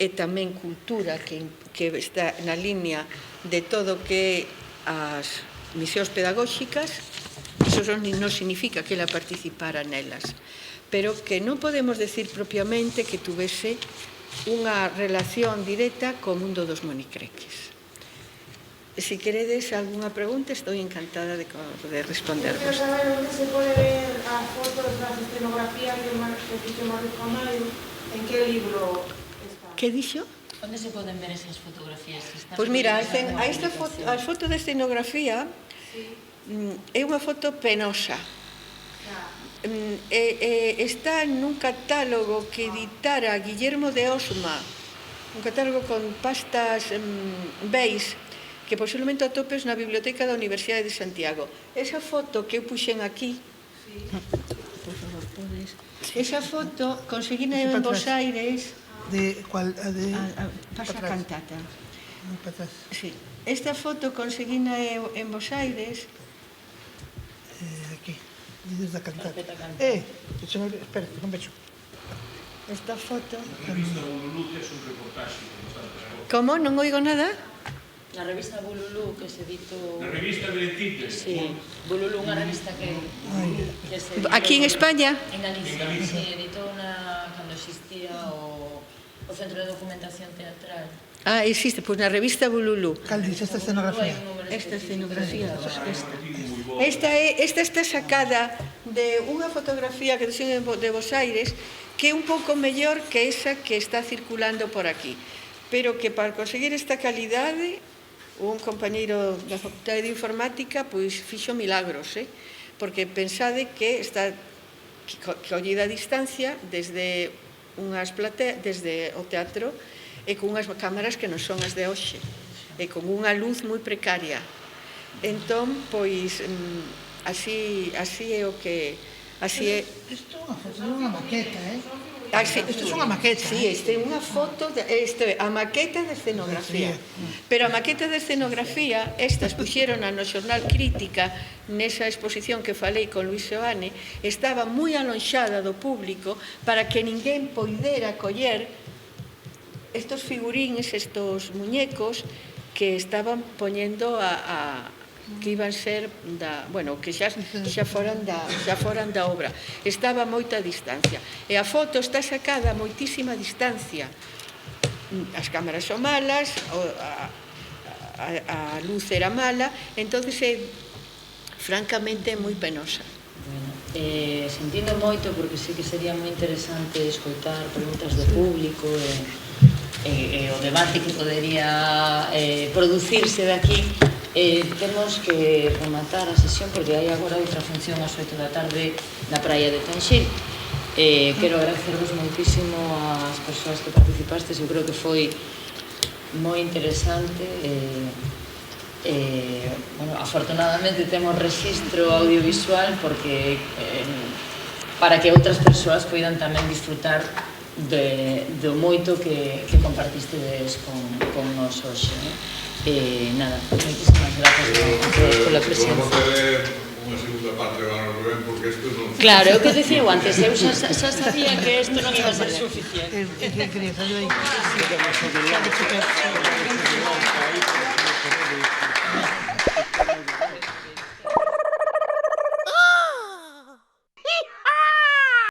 e tamén cultura que está na línea de todo que as misións pedagóxicas. Iso non significa que ela participara nelas, pero que non podemos decir propiamente que tuvese unha relación directa co mundo dos monicreques. Si queredes algunha pregunta, estou encantada de respondervos. Quero saber onde se pode ver as fotos das escenografías que fixo Maruja Maio, en que libro está? Que dixo? Onde se poden ver esas fotografías? Pois mira, as fotos de escenografía é unha foto penosa. Está nun catálogo que editara Guillermo de Osma, un catálogo con pastas beis, que posiblemente atopes na biblioteca da Universidade de Santiago. Esa foto que eu puxen aquí, por favor, podes... Esa foto conseguina en Bos Aires... Pasa a cantata. Sí. Esta foto conseguina en Bos Aires... Aquí, dices da cantata. Espera, non vexo. Esta foto... Na revista Bululú tes un reportaxe. Como? Non oigo nada? Na revista Bululú que se editou... Na revista Beletites. Sí, Bululú, unha revista que se editou... Aquí en España? En Galicia, se editou cando existía o Centro de Documentación Teatral. Ah, existe, pois na revista Bululú. Cal dice esta escenografía? Esta escenografía, esta está sacada de unha fotografía que teñen de Bos Aires, que é un pouco mellor que esa que está circulando por aquí, pero que para conseguir esta calidade un compañeiro da Facultade de Informática pois fixo milagros, porque pensade que está collida a distancia desde unhas plateas, desde o teatro, e con unhas cámaras que non son as de hoxe, e con unha luz moi precaria. Entón, pois, así é o que... Isto é unha maqueta, Isto é unha maqueta. Sí, este é unha foto, a maqueta de escenografía. Pero a maqueta de escenografía, estas puxeron no xornal Crítica, nesa exposición que falei con Luis Seoane, estaba moi alonxada do público para que ninguén poidera coller estos figurines, estos muñecos que estaban poñendo que iban ser que xa foran da obra. Estaba a moita distancia. E a foto está sacada a moitísima distancia. As cámaras son malas, a luz era mala, entonces é francamente moi penosa. Sentindo moito, porque sei que sería moi interesante escoitar preguntas do público e o debate que podería producirse de aquí. Temos que rematar a sesión porque hai agora outra función ás 8 da tarde na praia de Tanxil. Quero agradecervos moitísimo ás persoas que participastes. Eu creo que foi moi interesante. Afortunadamente temos registro audiovisual porque para que outras persoas poidan tamén disfrutar do moito que compartistedes con nos hoxe. Nada, moitísimas gracias a todos pola presencia. Vamos a ver unha segunda parte agora, Rubén, porque isto non... Claro, é o que dicía antes, eu xa sabía que isto non iba a ser suficiente. Que querías, ayuda aí.